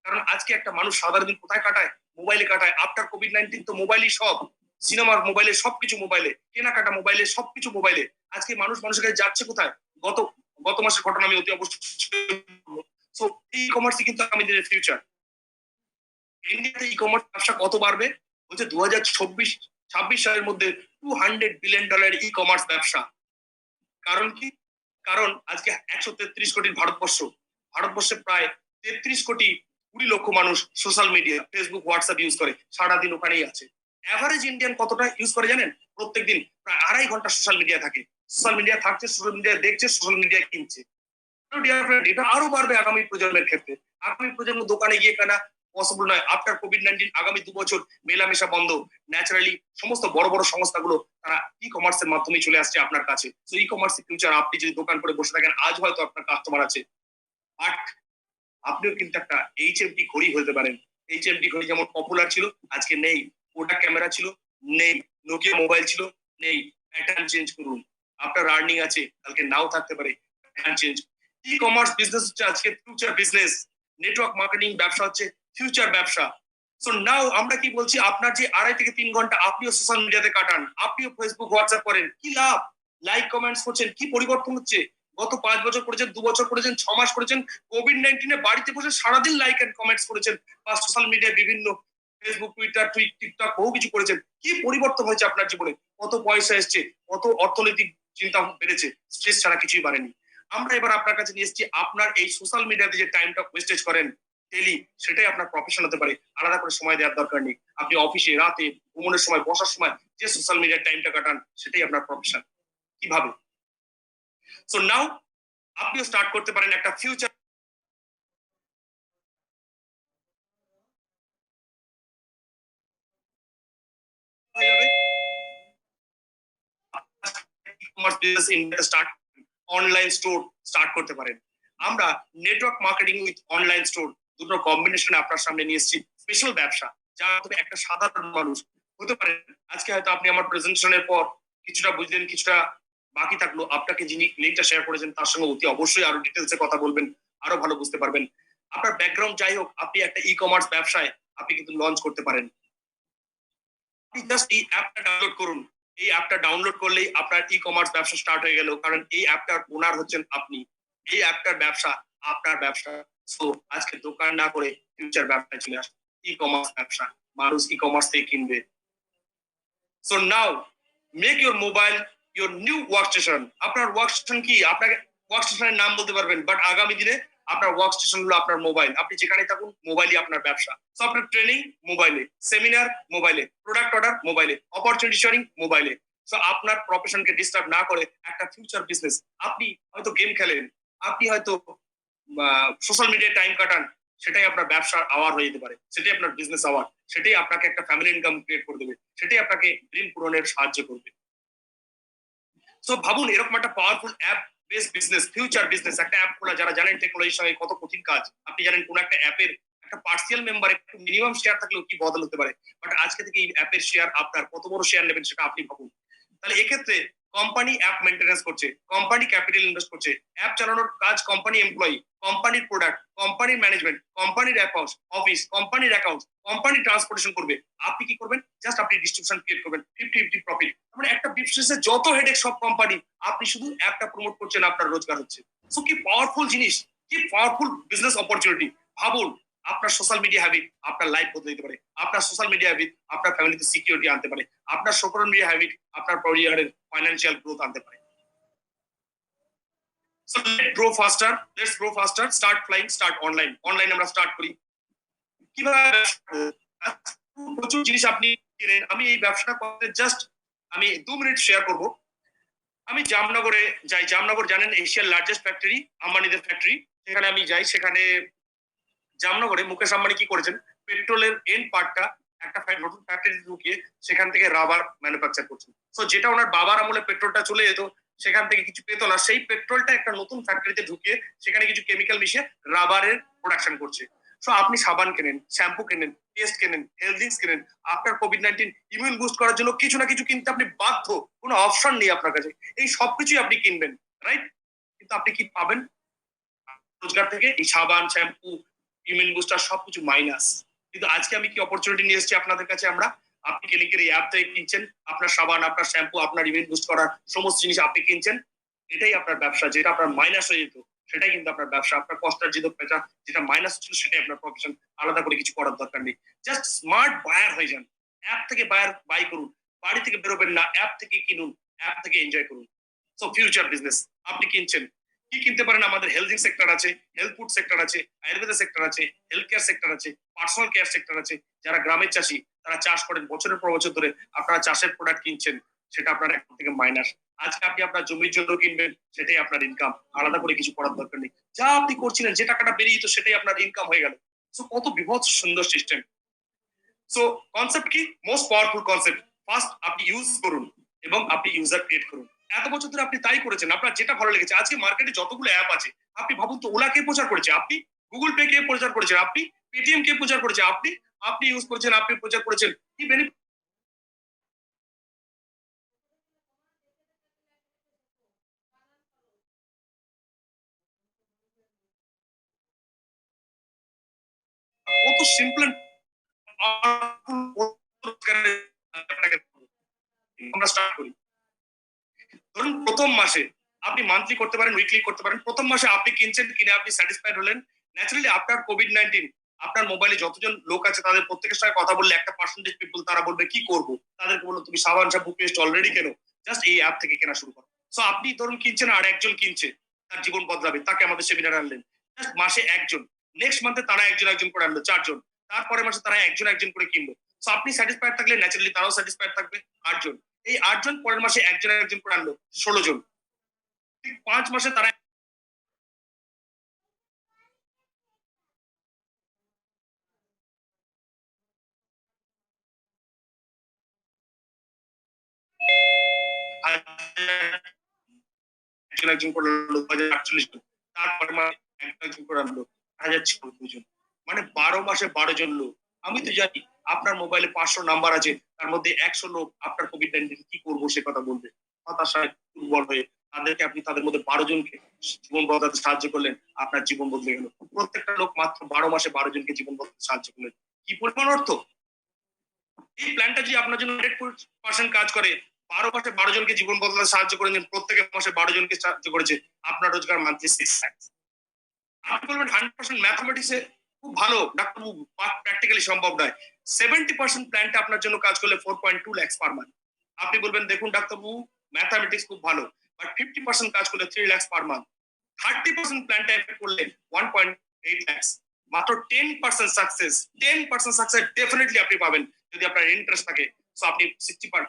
কারণ আজকে একটা মানুষ সাধারণ দিন কোথায় কাটায়? মোবাইলে কাটায়। আফটার কোভিড-19 তো মোবাইলই সব। সিনেমার মোবাইলে, সবকিছু মোবাইলে, কেনাকাটা মোবাইলে, সবকিছু মোবাইলে। আজকে মানুষ মানুষের কাছে যাচ্ছে কোথায়? গত গত মাসের ঘটনা আমি অতি অবশ্যই। সো ই কমার্সই কিন্তু আগামী দিনের ফিউচার। ইন্ডিয়াতে ই কমার্স ব্যবসা কত বাড়বে বলছে 2026 সালের মধ্যে $200 বিলিয়ন ই কমার্স ব্যবসা। কারণ কি? কারণ আজকে 133 কোটির ভারতবর্ষ, ভারতবর্ষে প্রায় 33 কোটি 20 লক্ষ মানুষ social media, Facebook, WhatsApp use করে, সারাদিন ওখানেই আছে। অ্যাভারেজ ইন্ডিয়ান কতটা ইউজ করে জানেন? প্রত্যেকদিন প্রায় 2.5 ঘন্টা সোশ্যাল মিডিয়া থাকে। সোশ্যাল মিডিয়া থাকছে, সোশ্যাল মিডিয়া দেখছে, সোশ্যাল মিডিয়া কিনছে। এটা আরো বাড়বে আগামী প্রজন্মের ক্ষেত্রে। আগামী প্রজন্ম দোকানে গিয়ে কেনা পসিবল নয়। আফটার কোভিড-19 আগামী 2 বছর মেলামেশা বন্ধ। ন্যাচারালি সমস্ত বড় বড় সংস্থাগুলো তারা ই কমার্সের মাধ্যমে চলে আসছে আপনার কাছে। তো ই কমার্সের ফিউচার। আপনি যদি দোকান করে বসে থাকেন, আজ হয়তো আপনার কাস্টমার আছে, বাট আপনিও কিন্তু একটা এইচএমটি ঘড়ি হতে পারেন। এইচএমটি ঘড়ি যেমন পপুলার ছিল, আজকে নেই। কোডাক ক্যামেরা ছিল, নেই। নোকিয়া মোবাইল ছিল, নেই। প্যাটার্ন চেঞ্জ করুন। আপনার আর্নিং আছে, কালকে নাও থাকতে পারে। Pattern change. E commerce business হচ্ছে আজকে ফিউচার বিজনেস। নেটওয়ার্ক মার্কেটিং ব্যবসা হচ্ছে ফিউচার ব্যবসা। সো নাও আমরা কি বলছি, আপনার যে 2.5 থেকে 3 ঘন্টা আপনিও সোশ্যাল মিডিয়াতে কাটান, আপনিও ফেসবুক, হোয়াটসঅ্যাপ করেন, কি লাভ? লাইক কমেন্টস করছেন, কি পরিবর্তন হচ্ছে? গত 5 বছর করেছেন, 2 বছর করেছেন, 6 মাস করেছেন, কোভিড-19 বাড়িতে বসে সারাদিন লাইক এন্ড কমেন্টস করেছেন, বা সোশ্যাল মিডিয়ায় বিভিন্ন ফেসবুক, টুইটার, টিকটক বহু কিছু করেছেন। কি পরিবর্তন হয়েছে আপনার জীবনে? কত পয়সা এসছে, কত অর্থনৈতিক চিন্তা বেড়েছে, স্ট্রেস ছাড়া কিছুই বাড়েনি। আমরা এবার আপনার কাছে নিয়ে এসেছি, আপনার এই সোশ্যাল মিডিয়াতে যে টাইমটা ওয়েস্টেজ করেন ডেলি, সেটাই আপনার প্রফেশন হতে পারে। আলাদা করে সময় দেওয়ার দরকার নেই। আপনি অফিসে, রাতে, ঘুমানোর সময়, বসার সময় যে সোশ্যাল মিডিয়ার টাইমটা কাটান, সেটাই আপনার প্রফেশন। কিভাবে? সো নাও আপনিও স্টার্ট করতে পারেন একটা ফিউচার। হয়ে যাবে ecommerce business India start, online store start করতে পারেন। আমরা network marketing with online store দুটো কম্বিনেশনে আপনার সামনে নিয়ে এসেছি। স্পেশাল ব্যবসা, যা তুমি একটা সাধারণ মানুষ হতে পারে। আজকে হয়তো আপনি আমার প্রেজেন্টেশনের পর কিছুটা বুঝলেন, কিছুটা বাকি থাকলো। আপনাকে যিনি লিঙ্কটা শেয়ার করেছেন তার সঙ্গে অতি অবশ্যই আরো ডিটেলসে কথা বলবেন, আরো ভালো বুঝতে পারবেন। আপনার ব্যাকগ্রাউন্ড যাই হোক, আপনি একটা ই কমার্স ব্যবসায় আপনি কিন্তু লঞ্চ করতে পারেন। আপনি জাস্ট এই অ্যাপটা ডাউনলোড করুন। এই অ্যাপটা ডাউনলোড করলেই আপনার ই কমার্স ব্যবসা স্টার্ট হয়ে গেল। কারণ এই অ্যাপটার ওনার হচ্ছেন আপনি। এই অ্যাপটার ব্যবসা আপনার ব্যবসা। সো আজকে দোকান না করে ফিউচার ব্যবসায় চলে আসুন। ই কমার্স ব্যবসা, মানুষ ই কমার্স থেকে কিনবে। So now make your mobile your new work station. আপনার ওয়ার্ক স্টেশন কি? আপনাকে ওয়ার্ক স্টেশনের নাম বলতে পারবেন, বাট আগামী দিনে আপনার ওয়ার্ক স্টেশন হলো আপনার মোবাইল। আপনি যেখানে থাকুন, মোবাইলই আপনার ব্যবসা। সো আপনার ট্রেনিং মোবাইলে, সেমিনার মোবাইলে, প্রোডাক্ট অর্ডার মোবাইলে, অপরচুনিটি শেয়ারিং মোবাইলে। সো আপনার প্রফেশনকে ডিস্টার্ব না করে একটা ফিউচার বিজনেস। আপনি হয়তো গেম খেলেন, আপনি হয়তো সোশ্যাল মিডিয়ায় টাইম কাটান, সেটাই আপনার ব্যবসার আওয়ার হয়ে যেতে পারে, সেটাই আপনার বিজনেস আওয়ার, সেটাই আপনাকে একটা ফ্যামিলি ইনকাম ক্রিয়েট করে দেবে, সেটাই আপনাকে ড্রিম পূরণের সাহায্য করবে। সো ভাবুন, এরকম একটা powerful app base business, future business, একটা অ্যাপ খোলা। যারা জানেন টেকনোলজির সঙ্গে কত কঠিন কাজ, আপনি জানেন কোন একটা অ্যাপের একটা পার্সিয়াল মেম্বার, একটু মিনিমাম শেয়ার থাকলেও কি বদল হতে পারে। বাট আজকে থেকে এই অ্যাপের শেয়ার আপনার, কত বড় শেয়ার নেবেন সেটা আপনি ভাবুন। তাহলে এক্ষেত্রে কোম্পানি অ্যাপ মেনটেন্যান্স করছে, কোম্পানি ক্যাপিটাল ইনভেস্ট করছে, অ্যাপ চালানোর কাজ কোম্পানি এমপ্লয়ি, কোম্পানির প্রোডাক্ট, কোম্পানির ম্যানেজমেন্ট, কোম্পানির অ্যাকাউন্ট, অফিস, কোম্পানির অ্যাকাউন্ট, কোম্পানি ট্রান্সপোর্টেশন করবে। আপনি কি করবেন? জাস্ট আপনি ডিস্ট্রিবিউশন ক্রিয়েট করবেন, 50-50 প্রফিট। মানে একটা বিজনেসে যত হেডেক সব কোম্পানি, আপনি শুধু অ্যাপটা প্রমোট করছেন, আপনার রোজগার হচ্ছে। সো কি পাওয়ারফুল জিনিস, কি পাওয়ারফুল বিজনেস অপরচুনিটি। ভাবুন, আপনার সোশ্যাল মিডিয়া হ্যাবিট আপনার লাইফ বদলে দিতে পারে। আপনার সোশ্যাল মিডিয়া হ্যাবিট আপনার ফ্যামিলিতে সিকিউরিটি আনতে পারে। আপনার সোশ্যাল মিডিয়া হ্যাবিট আপনার পরিবারের ফাইন্যান্সিয়াল গ্রোথ আনতে পারে। So let's grow faster. Let's grow faster. Start flying. Start online. Online আমরা স্টার্ট করি। কিভাবে প্রচুর জিনিস আপনি কিনেন। আমি এই ব্যবসাটা করতে জাস্ট আমি 2 মিনিট শেয়ার করব। আমি জামনগরে যাই। জামনগর জানেন এশিয়ার লার্জেস্ট ফ্যাক্টরি, আম্বানিদের ফ্যাক্টরি। সেখানে আমি যাই। সেখানে জামনগরে মুকেশ আম্বানি কি করেছেন, পেট্রোলের এন্ড পার্টটা একটা নতুন ফ্যাক্টরি ঢুকিয়ে সেখান থেকে রাবার ম্যানুফ্যাকচার করছেন। তো যেটা ওনার বাবার আমলে পেট্রোলটা চলে যেত, সেখান থেকে কিছু পেতো না, সেই পেট্রোলটা একটা নতুন ফ্যাক্টরিতে ঢুকিয়ে সেখানে কিছু কেমিক্যাল মিশিয়ে রাবারের প্রোডাকশন করছে। সো আপনি সাবান কেনেন, শ্যাম্পু কেনেন, পেস্ট কেনেন, হেলথ ড্রিঙ্কস কেনেন, আপনার কোভিড-19 ইমিউন বুস্ট করার জন্য কিছু না কিছু কিনতে আপনি বাধ্য, কোনো অপশন নেই আপনার কাছে। এই সবকিছুই আপনি কিনবেন, রাইট? কিন্তু আপনি কি পাবেন রোজগার থেকে? এই সাবান, শ্যাম্পু, ইমিউন বুস্টার সবকিছু মাইনাস। কিন্তু আজকে আমি কি অপরচুনিটি নিয়ে এসেছি আপনাদের কাছে? আপনি ক্লিনিকের এই অ্যাপ থেকে কিনছেন, আপনার সাবান, আপনার শ্যাম্পু, আপনার ইমিউন বুস্ট করার সমস্ত জিনিস আপনি কিনছেন। এটাই আপনার ব্যবসা। যেটা আপনার মাইনাস হয়ে যেত সেটাই কিন্তু আপনার ব্যবসা। আপনার কষ্টার্জিত পেটা যেটা মাইনাস ছিল সেটাই আপনার প্রফেশন। আলাদা করে কিছু করার দরকার নেই। জাস্ট স্মার্ট বায়ার হয়ে যান। অ্যাপ থেকে বাই করুন। বাড়ি থেকে বেরোবেন না, অ্যাপ থেকে কিনুন, অ্যাপ থেকে এনজয় করুন। সো ফিউচার বিজনেস আপনি কিনছেন কি কিনতে পারেন? আমাদের হেলথিং সেক্টর আছে, হেলথ ফুড সেক্টর আছে, আয়ুর্বেদ সেক্টর আছে, হেলথ কেয়ার সেক্টর আছে, পার্সোনাল কেয়ার সেক্টর আছে। যারা গ্রামের চাষি তারা চাষ করেন বছরের পর বছর ধরে, আপনারা চাষের প্রোডাক্ট কিনছেন, সেটা আপনার এখন থেকে মাইনাস। আজকে আপনি আপনার জমির জন্য কিনবেন, সেটাই আপনার ইনকাম। আলাদা করে কিছু করার দরকার নেই। যা আপনি করছিলেন, যে টাকাটা বেরিয়ে যেত সেটাই আপনার ইনকাম হয়ে গেল। সো কত বিভৎস সুন্দর সিস্টেম। সো কনসেপ্ট কি? Most powerful concept. ফার্স্ট আপনি ইউজ করুন এবং আপনি ইউজার ক্রিয়েট করুন। এত বছর ধরে আপনি তাই করেছেন, আপনার যেটা ভালো লেগেছে। আজকে মার্কেটে যতগুলো অ্যাপ আছে, আপনি ভাবুন তো, ওলা কে প্রচার করেছে? আপনি। গুগল পে কে প্রচার করেছেন? আপনি। পেটিএম কে প্রচার করেছে? আপনি। আপনি ইউজ করেছেন, আপনি প্রচার করেছেন। কি বেনিফিট? কত সিম্পল আমরা স্টার্ট করি। ধরুন প্রথম মাসে আপনি মান্থলি করতে পারেন, উইকলি করতে পারেন। প্রথম মাসে আপনি কিনছেন, কিনে আপনি স্যাটিসফাইড হলেন। ন্যাচারালি আপনার কোভিড-19 আপনার মোবাইলে যতজন লোক আছে তাদের প্রত্যেকের সঙ্গে কথা বললে একটা পার্সেন্টেজ পিপল তারা বলবে কি করবো, তাদেরকে বললো তুমি সাবান, শ্যাম্পু, পেস্ট অলরেডি কেনো, জাস্ট এই অ্যাপ থেকে কেনা শুরু করো। সো আপনি ধরুন কিনছেন, আর একজন কিনছে, তার জীবন বদলাবে, তাকে আমাদের সেমিনার আনলেন। জাস্ট মাসে একজন, নেক্সট মান্থে তারা একজন একজন করে আনলো, 4 জন। তারপরে মাসে তারা একজন একজন করে কিনলো। সো আপনি স্যাটিসফাইড থাকলে ন্যাচারালি তারাও স্যাটিসফাইড থাকবে। 8 জন। এই 8 জন পরের মাসে একজন একজন করে আনলো, 16 জন। ঠিক 5 মাসে তারা একজন একজন করে আনলো 2048 জন। তারপরে মাসে একজন একজন করে আনলো 1056 জন। মানে 12 মাসে 12 জন লোক। আমি তো জানি আপনার মোবাইলে 500 নাম্বার আছে, তার মধ্যে 100 লোক আপনার কোভিড-19 কি করবো সে কথা বলবে, হতাশায় দুর্বল হয়ে। তাদেরকে আপনি তাদের মধ্যে 12 জনকে জীবন বদলাতে সাহায্য করলেন, আপনার জীবন বদলে গেল। প্রত্যেকটা লোক মাত্র 12 মাসে 12 জনকে জীবন বদলাতে সাহায্য করলেন। কি পরিমাণ অর্থ! এই প্ল্যানটা যদি আপনার জন্য 100% কাজ করে, 12 মাসে 12 জনকে জীবন বদলাতে সাহায্য করে দিন, প্রত্যেকের মাসে 12 জনকে সাহায্য করেছে, আপনার রোজগার মান্থলি 6 লাখ। আপনি বলবেন 100% ম্যাথমেটিক্সে খুব ভালো ডাক্তারবাবু, প্র্যাকটিক্যালি সম্ভব নয়। 70% প্ল্যানটা আপনার জন্য কাজ করলে 4.2 লাখ পার মান্থ। আপনি বলবেন দেখুন ডাক্তারবাবু, ম্যাথামেটিক্স খুব ভালো, বাট 50% কাজ করলে 3 লাখ পার মান্থ। 30% প্ল্যানটা এফেক্ট করলে 1.8 লাখ। মাত্র 10% সাকসেস, 10% সাকসেস ডেফিনেটলি আপনি পাবেন যদি আপনার ইন্টারেস্ট থাকে। সো আপনি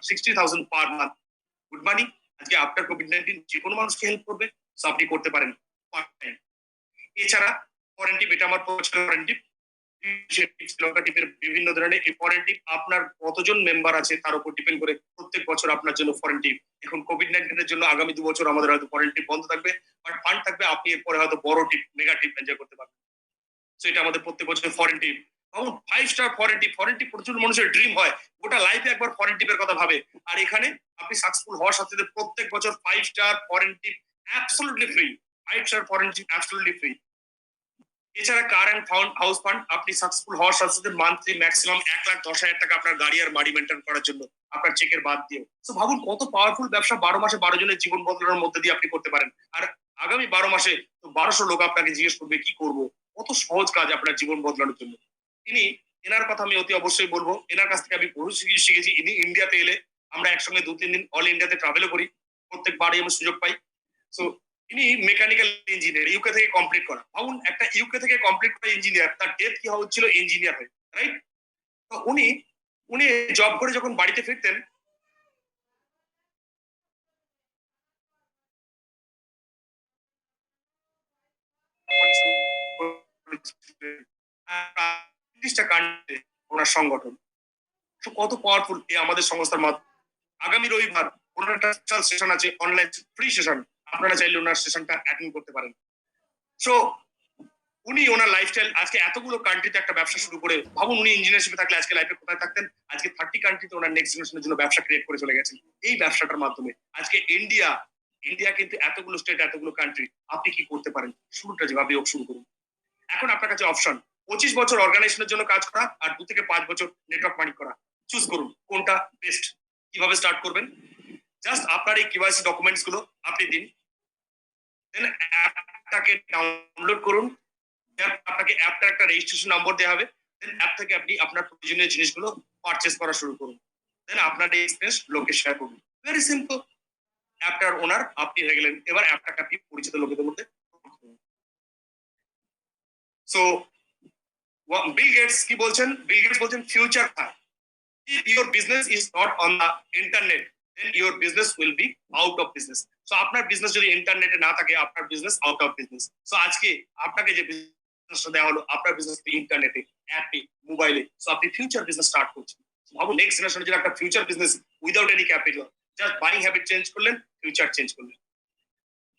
60,000 পার মান্থ। গুড মানি। আজকে আপনার কোভিড-19 যে কোনো মানুষকে হেল্প করবে। সো আপনি করতে পারেন পার্ট টাইম। এছাড়া ফরেন টিপ, এটা আমার পছন্দের ফরেন টিপ। শ্রীলঙ্কা টিপের বিভিন্ন ধরনের এই ফরেন টিপ আপনার কতজন মেম্বার আছে তার উপর ডিপেন্ড করে প্রত্যেক বছর আপনার জন্য ফরেন টিপ। এখন কোভিড-19 এর জন্য আগামী 2 বছর আমাদের হয়তো ফরেন টিপ বন্ধ থাকবে, বাট ফান্ড থাকবে, আপনি এরপরে হয়তো বড় টিপ, মেগা টিপ এনজয় করতে পারবেন। সো এটা আমাদের প্রত্যেক বছর ফরেন টিপ। এবং 5 স্টার ফরেন টিপ। ফরেন টিপ প্রচুর মানুষের ড্রিম হয়, গোটা লাইফে একবার ফরেন টিপের কথা ভাবে। আর এখানে আপনি সাকসেসফুল হওয়ার সাথে সাথে প্রত্যেক বছর 5 স্টার ফরেন টিপ অ্যাবসলিউটলি ফ্রি। 5 স্টার ফরেন টিপ অ্যাবসলিউটলি ফ্রি। এছাড়া কার অ্যান্ড হাউস ফান্ড, আপনি সাকসেসফুল হওয়ার সাথে সাথে মান্থলি ম্যাক্সিমাম 1,10,000 টাকা আপনার গাড়ি আর বাড়ি মেনটেন করার জন্য আপনার চেকের বাদ দিয়ে। তো ভাবুন কত পাওয়ারফুল ব্যবসা 12 মাসে 12 জনের জীবন বদলানোর মধ্যে দিয়ে আপনি করতে পারেন। আর আগামী 12 মাসে তো 1200 লোক আপনাকে জিজ্ঞেস করবে কি করব। কত সহজ কাজ আপনার জীবন বদলানোর জন্য। তিনি, এনার কথা আমি অতি অবশ্যই বলবো। এনার কাছ থেকে আমি বহু শিখেছি। ইনি ইন্ডিয়াতে এলে আমরা একসঙ্গে 2-3 দিন অল ইন্ডিয়াতে ট্রাভেলও করি, প্রত্যেকবারই আমি সুযোগ পাই। সো ইনি মেকানিক্যাল ইঞ্জিনিয়ার, ইউকে থেকে কমপ্লিট করা। ভাবুন একটা ইউকে থেকে কমপ্লিট করা ইঞ্জিনিয়ার, তার ডেথ কি হওয়া হচ্ছিল ইঞ্জিনিয়ার হয়ে, রাইট? তো উনি উনি জব করে যখন বাড়িতে ফিরতেন, ওনার সংগঠন কত পাওয়ারফুল এই আমাদের সংস্থার মাধ্যমে। আগামী রবিবার ওনার একটা সেশন আছে, অনলাইন ফ্রি সেশন, আপনারা চাইলে ওনার সেশনটা অ্যাটেন্ড করতে পারেন। সো উনি ওনার লাইফস্টাইল আজকে এতগুলো কান্ট্রিতে একটা ব্যবসা শুরু করে, ভাবুন উনি ইঞ্জিনিয়ার হিসেবে থাকলে আজকে লাইফে কোথায় থাকতেন। আজকে 30 কান্ট্রিতে ওনার নেক্সট জেনারেশনের জন্য ব্যবসা ক্রিয়েট করে চলে গেছেন এই ব্যবসাটার মাধ্যমে। আজকে ইন্ডিয়া কিন্তু এতগুলো স্টেট, এতগুলো কান্ট্রি, আপনি কি করতে পারেন? শুরুটা যেভাবে হোক শুরু করুন। এখন আপনার কাছে অপশন 25 বছর অর্গানাইজেশনের জন্য কাজ করা আর 2 থেকে 5 বছর নেটওয়ার্ক মার্কেটিং করা। চুজ করুন কোনটা বেস্ট। কিভাবে স্টার্ট করবেন? জাস্ট আপনার এই কেওয়াইসি ডকুমেন্টস গুলো আপনি দিন, দেন অ্যাপটাকে ডাউনলোড করুন। আপনাকে অ্যাপটার একটা রেজিস্ট্রেশন নম্বর দেওয়া হবে, দেন অ্যাপ থেকে আপনি আপনার প্রয়োজনীয় জিনিসগুলো পারচেজ করা শুরু করুন। দেন আপনার এই এক্সপিরিয়েন্স লোকে শেয়ার করুন। Very simple. অ্যাপটার ওনার আপনি হয়ে গেলেন। এবার অ্যাপটাকে আপনি পরিচিত লোকেদের মধ্যে। সো বিল গেটস কি বলছেন? বিল গেটস বলছেন future car. If your business is not on the internet, then your business will be out of business. So আপনার বিজনেস যদি ইন্টারনেটে না থাকে, আপনার business out of business. So আজকে আপনাকে যে বিজনেসটা দেওয়া হলো, আপনার বিজনেস ইন্টারনেটে, অ্যাপে, মোবাইলে। সো আপনি ফিউচার বিজনেস স্টার্ট করছেন। ভাবুন নেক্সট জেনারেশনের জন্য একটা future business without any capital, just buying habit change করলেন, ফিউচার চেঞ্জ করলেন।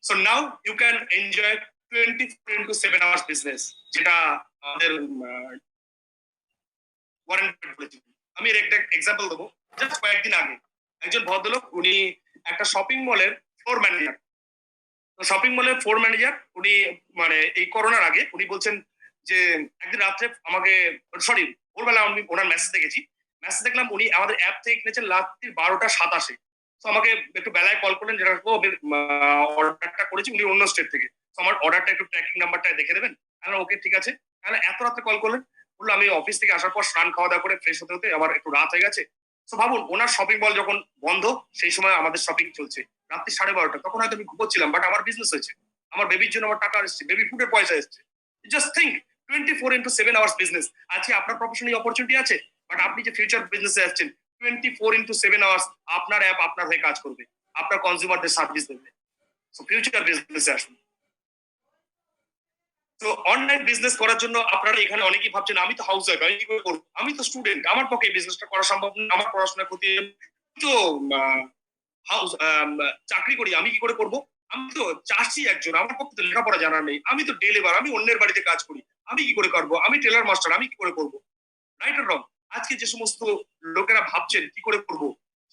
So now you can enjoy 24/7 hours business, যেটা আমাদের ওয়ারেন বাফেট বলেছিলেন। আমি এর একটা এক্সাম্পল দেবো। জাস্ট কয়েকদিন আগে একজন ভদ্রলোক, উনি একটা শপিং মলের ফ্লোর ম্যানেজার। তো শপিং মলের ফ্লোর ম্যানেজার উনি, মানে এই করোনার আগে উনি বলছেন যে একদিন রাত্রে আমাকে, সরি ভোরবেলা আমি ওনার মেসেজ দেখেছি। মেসেজ দেখলাম উনি আমাদের অ্যাপ থেকে কিনেছেন রাত্রি 12টা 27। তো আমাকে একটু বেলায় কল করলেন, যেটা অর্ডারটা করেছি উনি অন্য স্টেট থেকে। তো আমার অর্ডারটা একটু ট্র্যাকিং নাম্বারটা দেখে দেবেন। ওকে ঠিক আছে। তাহলে এত রাত্রে কল করলেন? বললো আমি অফিস থেকে আসার পর স্নান খাওয়া দাওয়া করে ফ্রেশ হতে হতে আমার একটু রাত হয়ে গেছে। তো ভাবুন ওনার শপিং মল যখন বন্ধ, সেই সময় আমাদের শপিং চলছে রাত্রি 12:30। তখন হয়তো আমি ঘুমোচ্ছিলাম, বাট আমার বিজনেস হয়েছে, আমার বেবির জন্য আমার টাকা এসছে, বেবি ফুডের পয়সা এসছে। Just think 24/7 hours business. আজকে আপনার প্রফেশনাল অপরচুনিটি আছে, বাট আপনি যে ফিউচার বিজনেসে আসছেন 24/7 আওয়ার্স আপনার অ্যাপ আপনার হয়ে কাজ করবে, আপনার কনজিউমারদের সার্ভিস দেবে। সো ফিউচার বিজনেসে আসুন। তো অনলাইন বিজনেস করার জন্য আপনারা এখানে অনেকেই ভাবছেন আমি তো হাউস ওয়াইফ, আমি কি করে করবো? আমি তো স্টুডেন্ট, আমার পক্ষে এই বিজনেসটা করা সম্ভব না, আমার পড়াশোনার ক্ষতি, তো হাউস চাকরি করি, আমি কি করে করব? আমি তো চাষি একজন, আমার পক্ষে তো লেখাপড়া জানা নেই, আমি তো ডে লেবার, আমি অন্যের বাড়িতে কাজ করি, আমি কি করে করবো? আমি টেলার মাস্টার, আমি কি করে করবো? রাইট আর রং? আজকে যে সমস্ত লোকেরা ভাবছেন কি করে করব,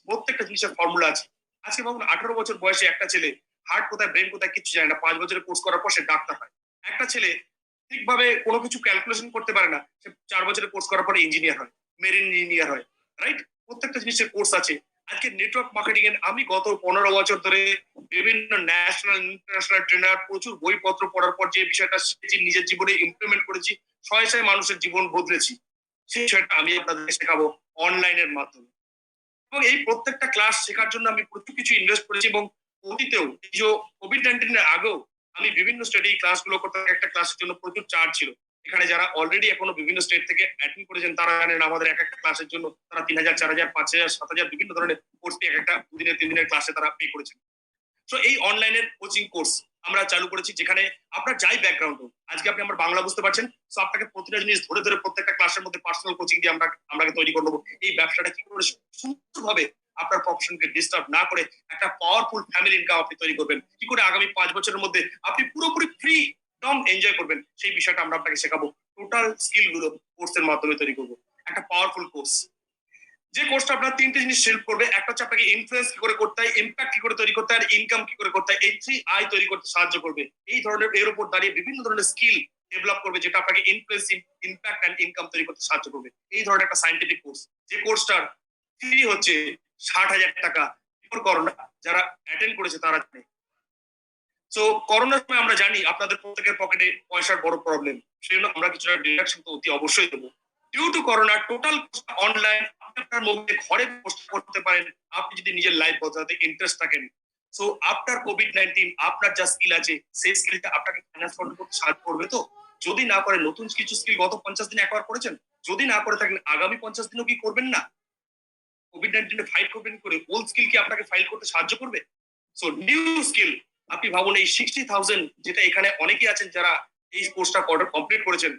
প্রত্যেকটা জিনিসের ফর্মুলা আছে। আজকে ভাবুন 18 বছর বয়সে একটা ছেলে হার্ট কোথায়, ব্রেন কোথায় কিছু জানে না, 5 বছরের কোর্স করার পর সে ডাক্তার হয়। একটা ছেলে ঠিকভাবে কোনো কিছু ক্যালকুলেশন করতে পারে না, সে 4 বছরের কোর্স করার পরে ইঞ্জিনিয়ার হয়, মেরিন ইঞ্জিনিয়ার হয়। রাইট? প্রত্যেকটা জিনিসের কোর্স আছে। আজকে নেটওয়ার্ক মার্কেটিং এর আমি গত 15 বছর ধরে বিভিন্ন ন্যাশনাল ইন্টারন্যাশনাল ট্রেনার, প্রচুর বইপত্র পড়ার পর যে বিষয়টা শিখেছি, নিজের জীবনে ইমপ্লিমেন্ট করেছি, শয়ে শয়ে মানুষের জীবন বদলেছি, সেই বিষয়টা আমি আপনাদেরকে শেখাবো অনলাইনের মাধ্যমে। এবং এই প্রত্যেকটা ক্লাস শেখার জন্য আমি প্রচুর কিছু ইনভেস্ট করেছি, এবং অতীতেও এই যে কোভিড-19 আগেও আমি বিভিন্ন স্টেটে এই ক্লাসগুলো করতে, একটা ক্লাসের জন্য প্রচুর চার্জ ছিল। এখানে যারা অলরেডি এখনো বিভিন্ন স্টেট থেকে অ্যাটেন্ড করেছেন তারা জানেন আমাদের এক একটা ক্লাসের জন্য তারা 3,000, 4,000, 5,000, 7,000 বিভিন্ন ধরনের কোর্স এক একটা 2 দিনের 3 দিনের ক্লাসে তারা পে করেছেন। সো এই অনলাইনের কোচিং কোর্স আমরা চালু করেছি, যেখানে আপনার যাই ব্যাকগ্রাউন্ড হোক, আজকে আপনি আমার বাংলা বুঝতে পারছেন, সো আপনাকে প্রতিটা জিনিস ধরে ধরে প্রত্যেকটা ক্লাসের মধ্যে পার্সোনাল কোচিং দিয়ে আমরা তৈরি করে দেবো। এই ব্যবসাটা কি করে সুন্দরভাবে আপনার প্রফেশনকে ডিস্টার্ব না করে একটা পাওয়ারফুল ফ্যামিলি ইনকাম আপনি তৈরি করবেন, কি করে আগামী 5 বছরের মধ্যে আপনি পুরোপুরি ফ্রি ডম এনজয় করবেন, সেই বিষয়টা আমরা আপনাকে শেখাবো। টোটাল স্কিল গুলো কোর্সের মাধ্যমে তৈরি করবো, একটা পাওয়ারফুল কোর্স। যে কোর্সটা আপনার 3টে জিনিস হেল্প করবে। একটা হচ্ছে আপনাকে ইনফ্লুয়েন্স কি করে করতে হয়, ইম্প্যাক্ট কি করে তৈরি করতে হয়, আর ইনকাম কি করে করতে হয়, এই 3 তৈরি করতে সাহায্য করবে। এই ধরনের এর উপর দাঁড়িয়ে বিভিন্ন ধরনের স্কিল ডেভেলপ করবে, যেটা আপনাকে ইনফ্লুয়েন্স, ইম্প্যাক্ট এন্ড ইনকাম তৈরি করতে সাহায্য করবে। এই ধরনের একটা সায়েন্টিফিক কোর্স, যে কোর্সটার ফি হচ্ছে 60,000 টাকা। বিফোর করোনা যারা অ্যাটেন্ড করেছে তারা জানে। সো করোনার সময় আমরা জানি আপনাদের প্রত্যেকের পকেটে পয়সার বড় প্রবলেম, সেই জন্য আমরা কিছুটা ডিডাকশন তো অতি অবশ্যই দেবো। Due to corona total online, আপনার মোবাইলে ঘরে পোস্ট করতে পারেন, আপনি যদি নিজের লাইফ বদলাতে ইন্টারেস্ট থাকেন। সো আফটার কোভিড-19 আপনার যা স্কিল আছে সেই স্কিলটা আপনাকে ট্রান্সফার করতে সাহায্য করবে। তো যদি না করে, নতুন কিছু স্কিল গত 50 দিনে একবার করেছেন, যদি না করে থাকেন আগামী 50 দিনও কি করবেন না? কোভিড-19 ফাইট করবেন করে ওল্ড স্কিল কি আপনাকে ফাইল করতে সাহায্য করবে? সো নিউ স্কিল আপনি ভাবুন এই 60,000 যেটা এখানে অনেকেই আছেন যারা এই কোর্সটা কমপ্লিট করেছেন,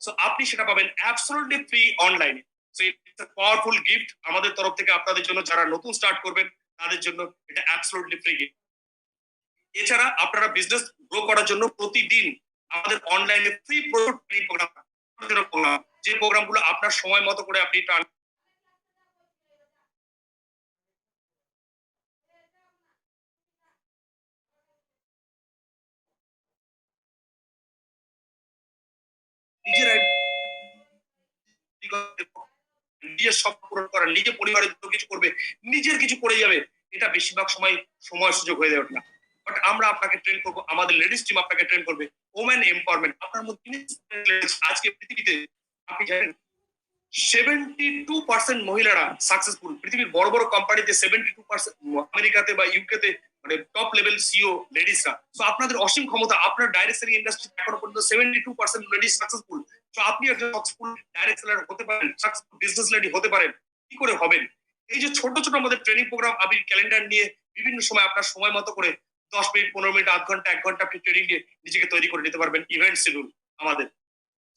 সো আপনি সেটা পাবেন অ্যাবসলিউটলি ফ্রি অনলাইনে। So it's a powerful gift আমাদের তরফ থেকে আপনাদের জন্য, যারা নতুন স্টার্ট করবেন তাদের জন্য এটা অ্যাবসলিউটলি ফ্রি গিফট। এছাড়া আপনারা বিজনেস গ্রো করার জন্য প্রতিদিন আমাদের অনলাইনে ফ্রি ট্রেনিং প্রোগ্রাম, যে প্রোগ্রামগুলো আপনার সময় মতো করে আপনি নিজের নিজের সব পূরণ করা, নিজে পরিবারের জন্য কিছু করবে, নিজের কিছু করে যাবে, এটা বেশিরভাগ সময় সুযোগ হয়ে ওঠে না। বাট আমরা আপনাকে ট্রেন করবো, আমাদের লেডিস টিম আপনাকে ট্রেন করবে ওমেন এম্পাওয়ারমেন্ট। আপনার মধ্যে আজকে পৃথিবীতে আপনি জানেন 72% মহিলারা সাকসেসফুল। পৃথিবীর বড় বড় কোম্পানিতে 72% আমেরিকাতে বা ইউকেতে মানে টপ লেভেল সিও লেডিসরা। তো আপনাদের অসীম ক্ষমতা, আপনার ডাইরেক্ট সেলিং ইন্ডাস্ট্রি এখনো পর্যন্ত 72% লেডিস সাকসেসফুল। তো আপনি একজন সাকসেসফুল ডাইরেক্ট সেলার হতে পারেন, সাকসেসফুল বিজনেস লেডি হতে পারেন। কি করে হবেন? এই যে ছোট ছোট আমাদের ট্রেনিং প্রোগ্রাম, আপনি ক্যালেন্ডার নিয়ে বিভিন্ন সময় আপনার সময় মতো করে 10 মিনিট, 15 মিনিট, আধ ঘন্টা, 1 ঘন্টা আপনি ট্রেনিং নিয়ে নিজেকে তৈরি করে নিতে পারবেন। ইভেন্ট শিডিউল আমাদের।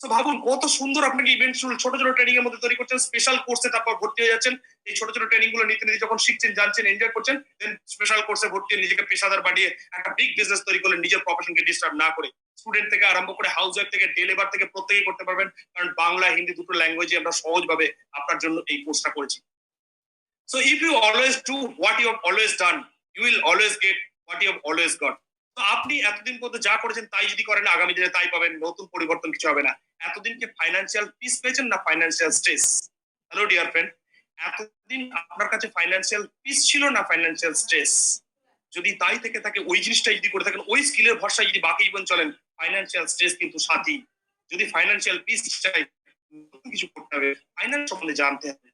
তো ভাবুন কত সুন্দর আপনাকে ইভেন্ট ছোট ছোট ট্রেনিং এর মধ্যে তৈরি করছেন, স্পেশাল কোর্সে তারপর ভর্তি হয়ে যাচ্ছেন। এই ছোট ছোট ট্রেনিং গুলো নিতে নিতে যখন শিখছেন, জানছেন, এনজয় করছেন, দেন স্পেশাল কোর্সে ভর্তি হয়ে নিজেকে পেশাদার বানিয়ে একটা বিগ বিজনেস তৈরি করলেন, নিজের প্রফেশনকে ডিস্টার্ব না করে। স্টুডেন্ট থেকে আরম্ভ করে হাউস ওয়াইফ থেকে ডে লেবার থেকে প্রত্যেকেই করতে পারবেন, কারণ বাংলা হিন্দি দুটো ল্যাঙ্গুয়েজে আমরা সহজভাবে আপনার জন্য এই কোর্সটা করেছি। So if you always do what you have always done, you will always get what you have always got. তো আপনি এতদিন পর্যন্ত যা করেছেন তাই যদি করেন, আগামী দিনে তাই পাবেন, নতুন পরিবর্তন কিছু হবে না। এতদিন কি ফাইন্যান্সিয়াল পিস পেয়েছেন না financial stress? Hello dear friend, এতদিন আপনার কাছে ফাইন্যান্সিয়াল পিস ছিল না ফাইন্যান্সিয়াল স্ট্রেস? যদি তাই থেকে থাকে, ওই জিনিসটা যদি করে থাকেন, ওই স্কিলের ভরসায় যদি বাকি জীবন চলেন, ফাইন্যান্সিয়াল স্ট্রেস কিন্তু সাথী। যদি ফাইন্যান্সিয়াল পিস চাই, নতুন কিছু করতে হবে, ফাইন্যান্স সম্বন্ধে জানতে হবে।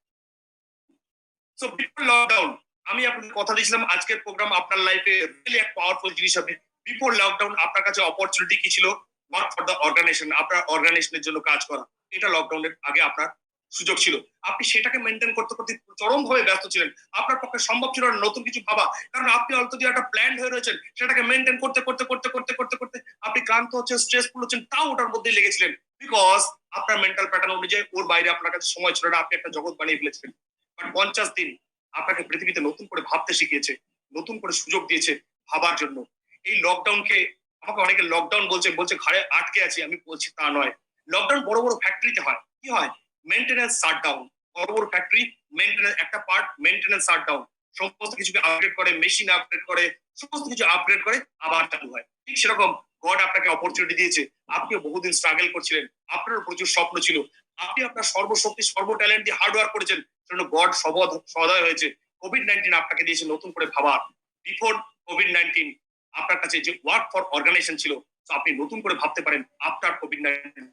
সো বিফোর লকডাউন আমি আপনাদের কথা দিয়েছিলাম আজকের প্রোগ্রাম আপনার লাইফে রিয়েলি এক পাওয়ারফুল জিনিস হবে। বিফোর লকডাউন আপনার কাছে অপরচুনিটি কি ছিল? ওয়ার্ক ফর দ্য অর্গানাইজেশন, আপনার অর্গানাইজেশনের জন্য কাজ করা। এটা লকডাউনের আগে আপনার সুযোগ ছিল। আপনি সেটাকে মেনটেন করতে করতে চরম ভাবে ব্যস্ত ছিলেন। আপনার পক্ষে সম্ভব ছিল না নতুন কিছু ভাবা, কারণ আপনি অলরেডি একটা প্ল্যান হয়ে রয়েছেন। সেটাকে মেনটেন করতে করতে করতে করতে করতে করতে আপনি ক্লান্ত হচ্ছেন, স্ট্রেসফুল হচ্ছেন, তাও ওটার মধ্যেই লেগেছিলেন, বিকজ আপনার মেন্টাল প্যাটার্ন অনুযায়ী ওর বাইরে আপনার কাছে সময় ছিল না। আপনি একটা জগৎ বানিয়ে ফেলেছিলেন। বাট 50 দিন আপনাকে পৃথিবীতে নতুন করে ভাবতে শিখিয়েছে, নতুন করে সুযোগ দিয়েছে ভাবার জন্য। এই লকডাউনকে আমাকে অনেকে লকডাউন বলছে, বলছে ঘরে আটকে আছি। আমি বলছি তা নয়। লকডাউন বড় বড় ফ্যাক্টরিতে হয়। কি হয়? Maintenance shutdown. বড় বড় ফ্যাক্টরি মেইনটেনেন্স, একটা পার্ট মেইনটেনেন্স শাটডাউন, সমস্ত কিছুকে আপগ্রেড করে, মেশিন আপগ্রেড করে, সমস্ত কিছু আপগ্রেড করে আবার চালু হয়। ঠিক সেরকম গড আপনাকে অপরচুনিটি দিয়েছে। আপনিও বহুদিন স্ট্রাগল করছিলেন, আপনারও প্রচুর স্বপ্ন ছিল, আপনি আপনার সর্বশক্তি সর্ব ট্যালেন্ট দিয়ে হার্ড ওয়ার্ক করেছেন, জন্য গড সদয় হয়েছে। কোভিড-19 আপনাকে দিয়েছে নতুন করে ভাবার। বিফোর কোভিড-19 আপনার কাছে যে ওয়ার্ক ফর অর্গানাইজেশন ছিল, তো আপনি নতুন করে ভাবতে পারেন আফটার কোভিড-19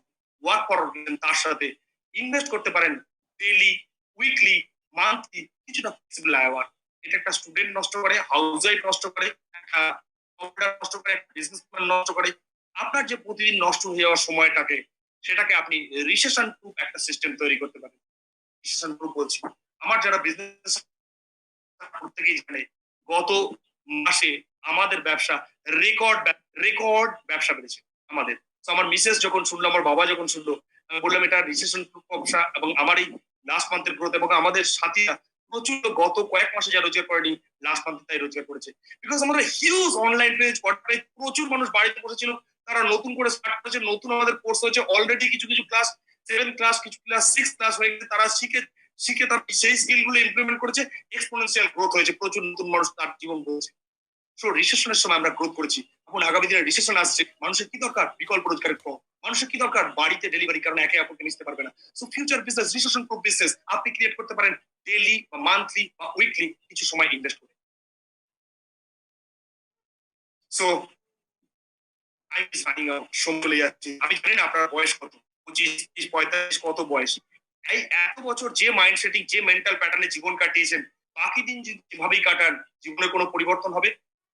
ওয়ার্ক ফর অর্গানাইজেশন, তার সাথে ইনভেস্ট করতে পারেন ডেইলি, উইকলি, মান্থলি কিছুটা ফ্লেক্সিবল আওয়ার। এটা একটা স্টুডেন্ট নষ্ট করে, হাউস ওয়াইফ নষ্ট করে, একটা নষ্ট করে, বিজনেসম্যান নষ্ট করে। আপনার যে প্রতিদিন নষ্ট হয়ে যাওয়ার সময়টাকে, সেটাকে আপনি রিসেশন প্রুফ একটা সিস্টেম তৈরি করতে পারেন। রিসেশন প্রুফ বলছি, আমার যারা বিজনেস প্রত্যেকেই জানে গত মাসে আমাদের ব্যবসা রেকর্ড ব্যবসা বেড়েছে আমাদের। তো আমার মিসেস যখন শুনলো, আমার বাবা যখন শুনলো, বললাম এটা রিসেশন প্রুফ ব্যবসা। এবং আমার এই লাস্ট মান্থের গ্রোথ এবং আমাদের সাথীরা প্রচুর গত কয়েক মাসে যা রোজগার করেনি, লাস্ট মান্থে তাই রোজগার করেছে। বিকজ আমাদের হিউজ অনলাইন পেজ, প্রচুর মানুষ বাড়িতে বসেছিল, তারা নতুন করে স্টার্ট করেছে, নতুন আমাদের কোর্স হয়েছে অলরেডি। কিছু কিছু ক্লাস 7 ক্লাস, কিছু ক্লাস 6 ক্লাস হয়ে গেছে, তারা শিখে তার সেই স্কিল গুলো ইমপ্লিমেন্ট করেছে, এক্সপোনেনশিয়াল গ্রোথ হয়েছে, প্রচুর নতুন মানুষ তার জীবন বলছে। সো রিসেশনের সময় আমরা গ্রোথ করেছি। এখন আগামী দিনে রিসেশন আসছে, মানুষের কি দরকার? বিকল্প রোজগারের পথ। মানুষের কি দরকার? বাড়িতে ডেলিভারি, কারণ একে অপরকে মিশতে পারবে না। So future business, recession proof business আপনি ক্রিয়েট করতে পারেন ডেইলি বা মান্থলি বা উইকলি কিছু সময় ইনভেস্ট করে। সো আমি সাইনিং আউট, সময় চলে যাচ্ছে। আমি জানি না আপনার বয়স কত, 25, 30, 45, কত বয়স। এই এত বছর যে মাইন্ড সেটিং, যে মেন্টাল প্যাটার্নে জীবন কাটিয়েছেন, বাকি দিন যদি যেভাবেই কাটান, জীবনে কোনো পরিবর্তন হবে?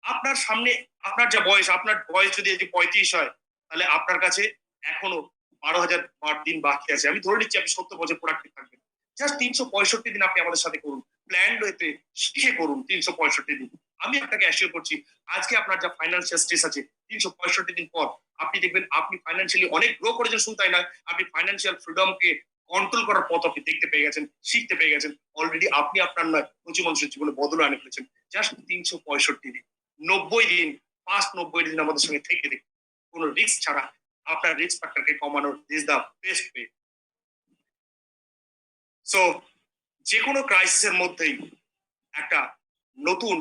আপনার সামনে আপনার যা বয়স, আপনার বয়স যদি 35 হয়, তাহলে আপনার কাছে এখনো 12,000 দিন বাকি আছে। আমি ধরে নিচ্ছি আপনি 70 বছর প্রোডাক্টিভ থাকবেন। জাস্ট 365 দিন আপনি আমাদের সাথে করুন। প্ল্যান ওয়েতে শিখে করুন 365 দিন। আমি আপনাকে অ্যাসিওর করছি আজকে আপনার যা ফাইন্যান্সিয়াল স্ট্রেস আছে 365 দিন পর আপনি দেখবেন আপনি ফাইন্যান্সিয়ালি অনেক গ্রো করেছেন, শুধু তাই না, আপনি ফাইন্যান্সিয়াল ফ্রিডমকে কন্ট্রোল করার পথ আপনি দেখতে পেয়ে গেছেন, শিখতে পেয়ে গেছেন। অলরেডি আপনি আপনার নয় প্রচুর মানুষের জীবনে বদল আনে ফেলেছেন। জাস্ট 365 দিন, 90 দিন, ফার্স্ট 90 দিন আমাদের সঙ্গে থেকে দেখুন, কোনো রিস্ক ছাড়া আপনার রিস্ক ফ্যাক্টরকে কমানোর this the best way. So যে কোনো ক্রাইসিসের মধ্যেই একটা নতুন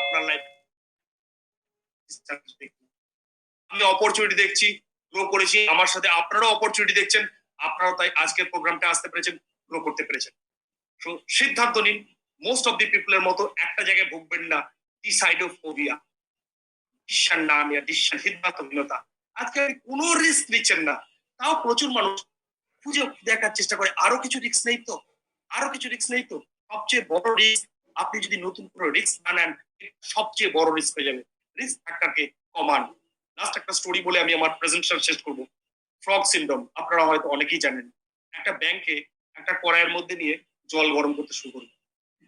আপনার লাইফ আমি অপরচুনিটি দেখছি, গ্রো করেছি, আমার সাথে আপনারাও অপরচুনিটি দেখছেন, আপনারাও তাই আজকের প্রোগ্রামটা আসতে পেরেছেন, গ্রো করতে পেরেছেন। তো সিদ্ধান্ত নিন, মোস্ট অফ দি পিপলের মতো একটা জায়গায় ভুগবেন না, ডিসাইডোফোবিয়া, ডিসিশন না নেওয়া, ডিসিশন সিদ্ধান্তহীনতা। আজকে কোনো রিস্ক নিচ্ছেন না, তাও প্রচুর মানুষ খুঁজে দেখার চেষ্টা করে আরো কিছু রিস্ক নেই তো, আরো কিছু রিস্ক নেই তো। সবচেয়ে বড় রিস্ক, আপনি যদি নতুন কোনো রিস্ক না নেন, সবচেয়ে বড় রিস্ক হয়ে যাবে। রিস্ক ফ্যাক্টরকে কমান। লাস্ট একটা স্টোরি বলে আমি আমার প্রেজেন্টেশন শেষ করব। ফ্রগ সিনড্রোম আপনারা হয়তো অনেকেই জানেন। একটা ব্যাংকে একটা কড়াইয়ের মধ্যে নিয়ে জল গরম করতে শুরু করবে,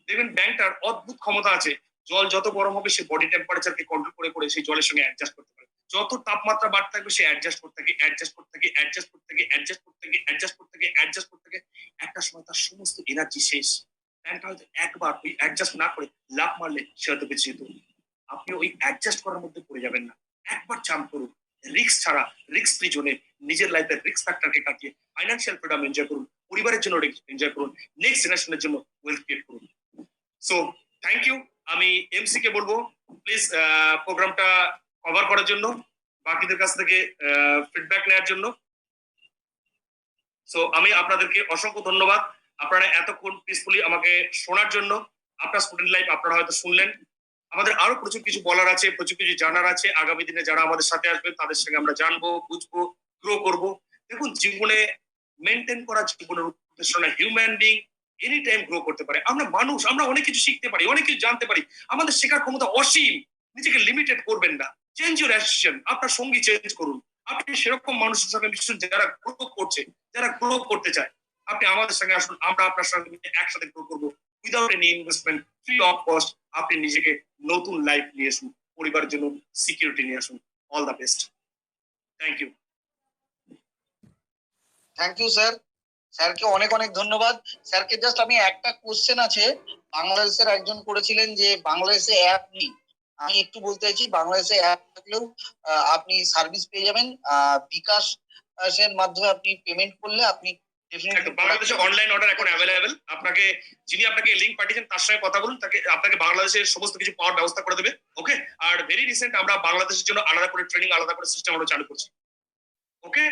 দেখবেন ব্যাংকটার অদ্ভুত ক্ষমতা আছে, জল যত গরম হবে সে বডি টেম্পারেচারকে কন্ট্রোল করে করে সেই জলের সঙ্গে অ্যাডজাস্ট করতে পারে। যত তাপমাত্রা বাড়তে থাকবে সে অ্যাডজাস্ট করতে থাকে, অ্যাডজাস্ট করতে থাকে, অ্যাডজাস্ট করতে থাকে, অ্যাডজাস্ট করতে থাকে, অ্যাডজাস্ট করতে থাকে, অ্যাডজাস্ট করতে থাকে। একটা সময় তার সমস্ত এনার্জি শেষ। ব্যাংকটা হয়তো একবার ওই অ্যাডজাস্ট না করে লাফ মারলে সে হয়তো বেঁচে যেত। আপনি ওই অ্যাডজাস্ট করার মধ্যে পড়ে যাবেন না, একবার জাম্প করুন, রিস্ক ছাড়া, রিস্ক ফ্রি জোনে নিজের লাইফের রিস্ক ফ্যাক্টরকে কাটিয়ে ফাইন্যান্সিয়াল ফ্রিডম এনজয় করুন, পরিবারের জন্য এনজয় করুন, নেক্সট জেনারেশনের জন্য ওয়েলথ ক্রিয়েট করুন। So thank you. আমি এমসি কে বলবো প্লিজ প্রোগ্রামটা কভার করার জন্য, বাকিদের কাছ থেকে ফিডব্যাক নেওয়ার জন্য। সো আমি আপনাদেরকে অসংখ্য ধন্যবাদ, আপনারা এতক্ষণ পিসফুলি আমাকে শোনার জন্য। আপনার স্টুডেন্ট লাইফ আপনারা হয়তো শুনলেন, আমাদের আরো প্রচুর কিছু বলার আছে, প্রচুর কিছু জানার আছে। আগামী দিনে যারা আমাদের সাথে আসবে তাদের সঙ্গে আমরা জানবো, বুঝবো, গ্রো করব। দেখুন জীবনে মেনটেন করা জীবনের উদ্দেশ্য না, human being any time grow করতে পারে। আমরা মানুষ, আমরা অনেক কিছু শিখতে পারি, অনেক কিছু জানতে পারি, আমাদের শেখার ক্ষমতা অসীম। নিজেকে লিমিটেড করবেন না, চেঞ্জ ইউর অ্যাসিশন, আপনার সঙ্গী চেঞ্জ করুন। আপনি সেরকম মানুষের সঙ্গে মিশুন যারা গ্রো করছে, যারা গ্রো করতে চায়। আপনি আমাদের সঙ্গে আসুন, আমরা আপনার সঙ্গে একসাথে গ্রো করবো without any investment, free of cost. আপনি নিজেকে নতুন লাইফ নিয়ে আসুন, পরিবারের জন্য সিকিউরিটি নিয়ে আসুন। All the best. Thank you. Thank you sir. স্যারকে অনেক অনেক ধন্যবাদ। স্যারকে জাস্ট আমি একটা কোশ্চেন আছে, বাংলাদেশের একজন করেছিলেন যে বাংলাদেশে অ্যাপ নেই। আমি একটু বলতে চাইছি বাংলাদেশে অ্যাপ থাকলেও আপনি সার্ভিস পেয়ে যাবেন। বিকাশ এর মাধ্যমে আপনি পেমেন্ট করলে আপনি বাংলাদেশে অনলাইন অর্ডার এখন অ্যাভেলেবেল। আপনাকে যিনি আপনাকে লিংক পাঠিয়েছেন তার সঙ্গে কথা বলুন, তাকে আপনাকে বাংলাদেশের সমস্ত কিছু পাওয়ার ব্যবস্থা করে দেবে। ওকে, আর ভেরি রিসেন্ট আমরা বাংলাদেশের জন্য আলাদা করে ট্রেনিং, আলাদা করে সিস্টেম আমরা চালু করছি। ওকে।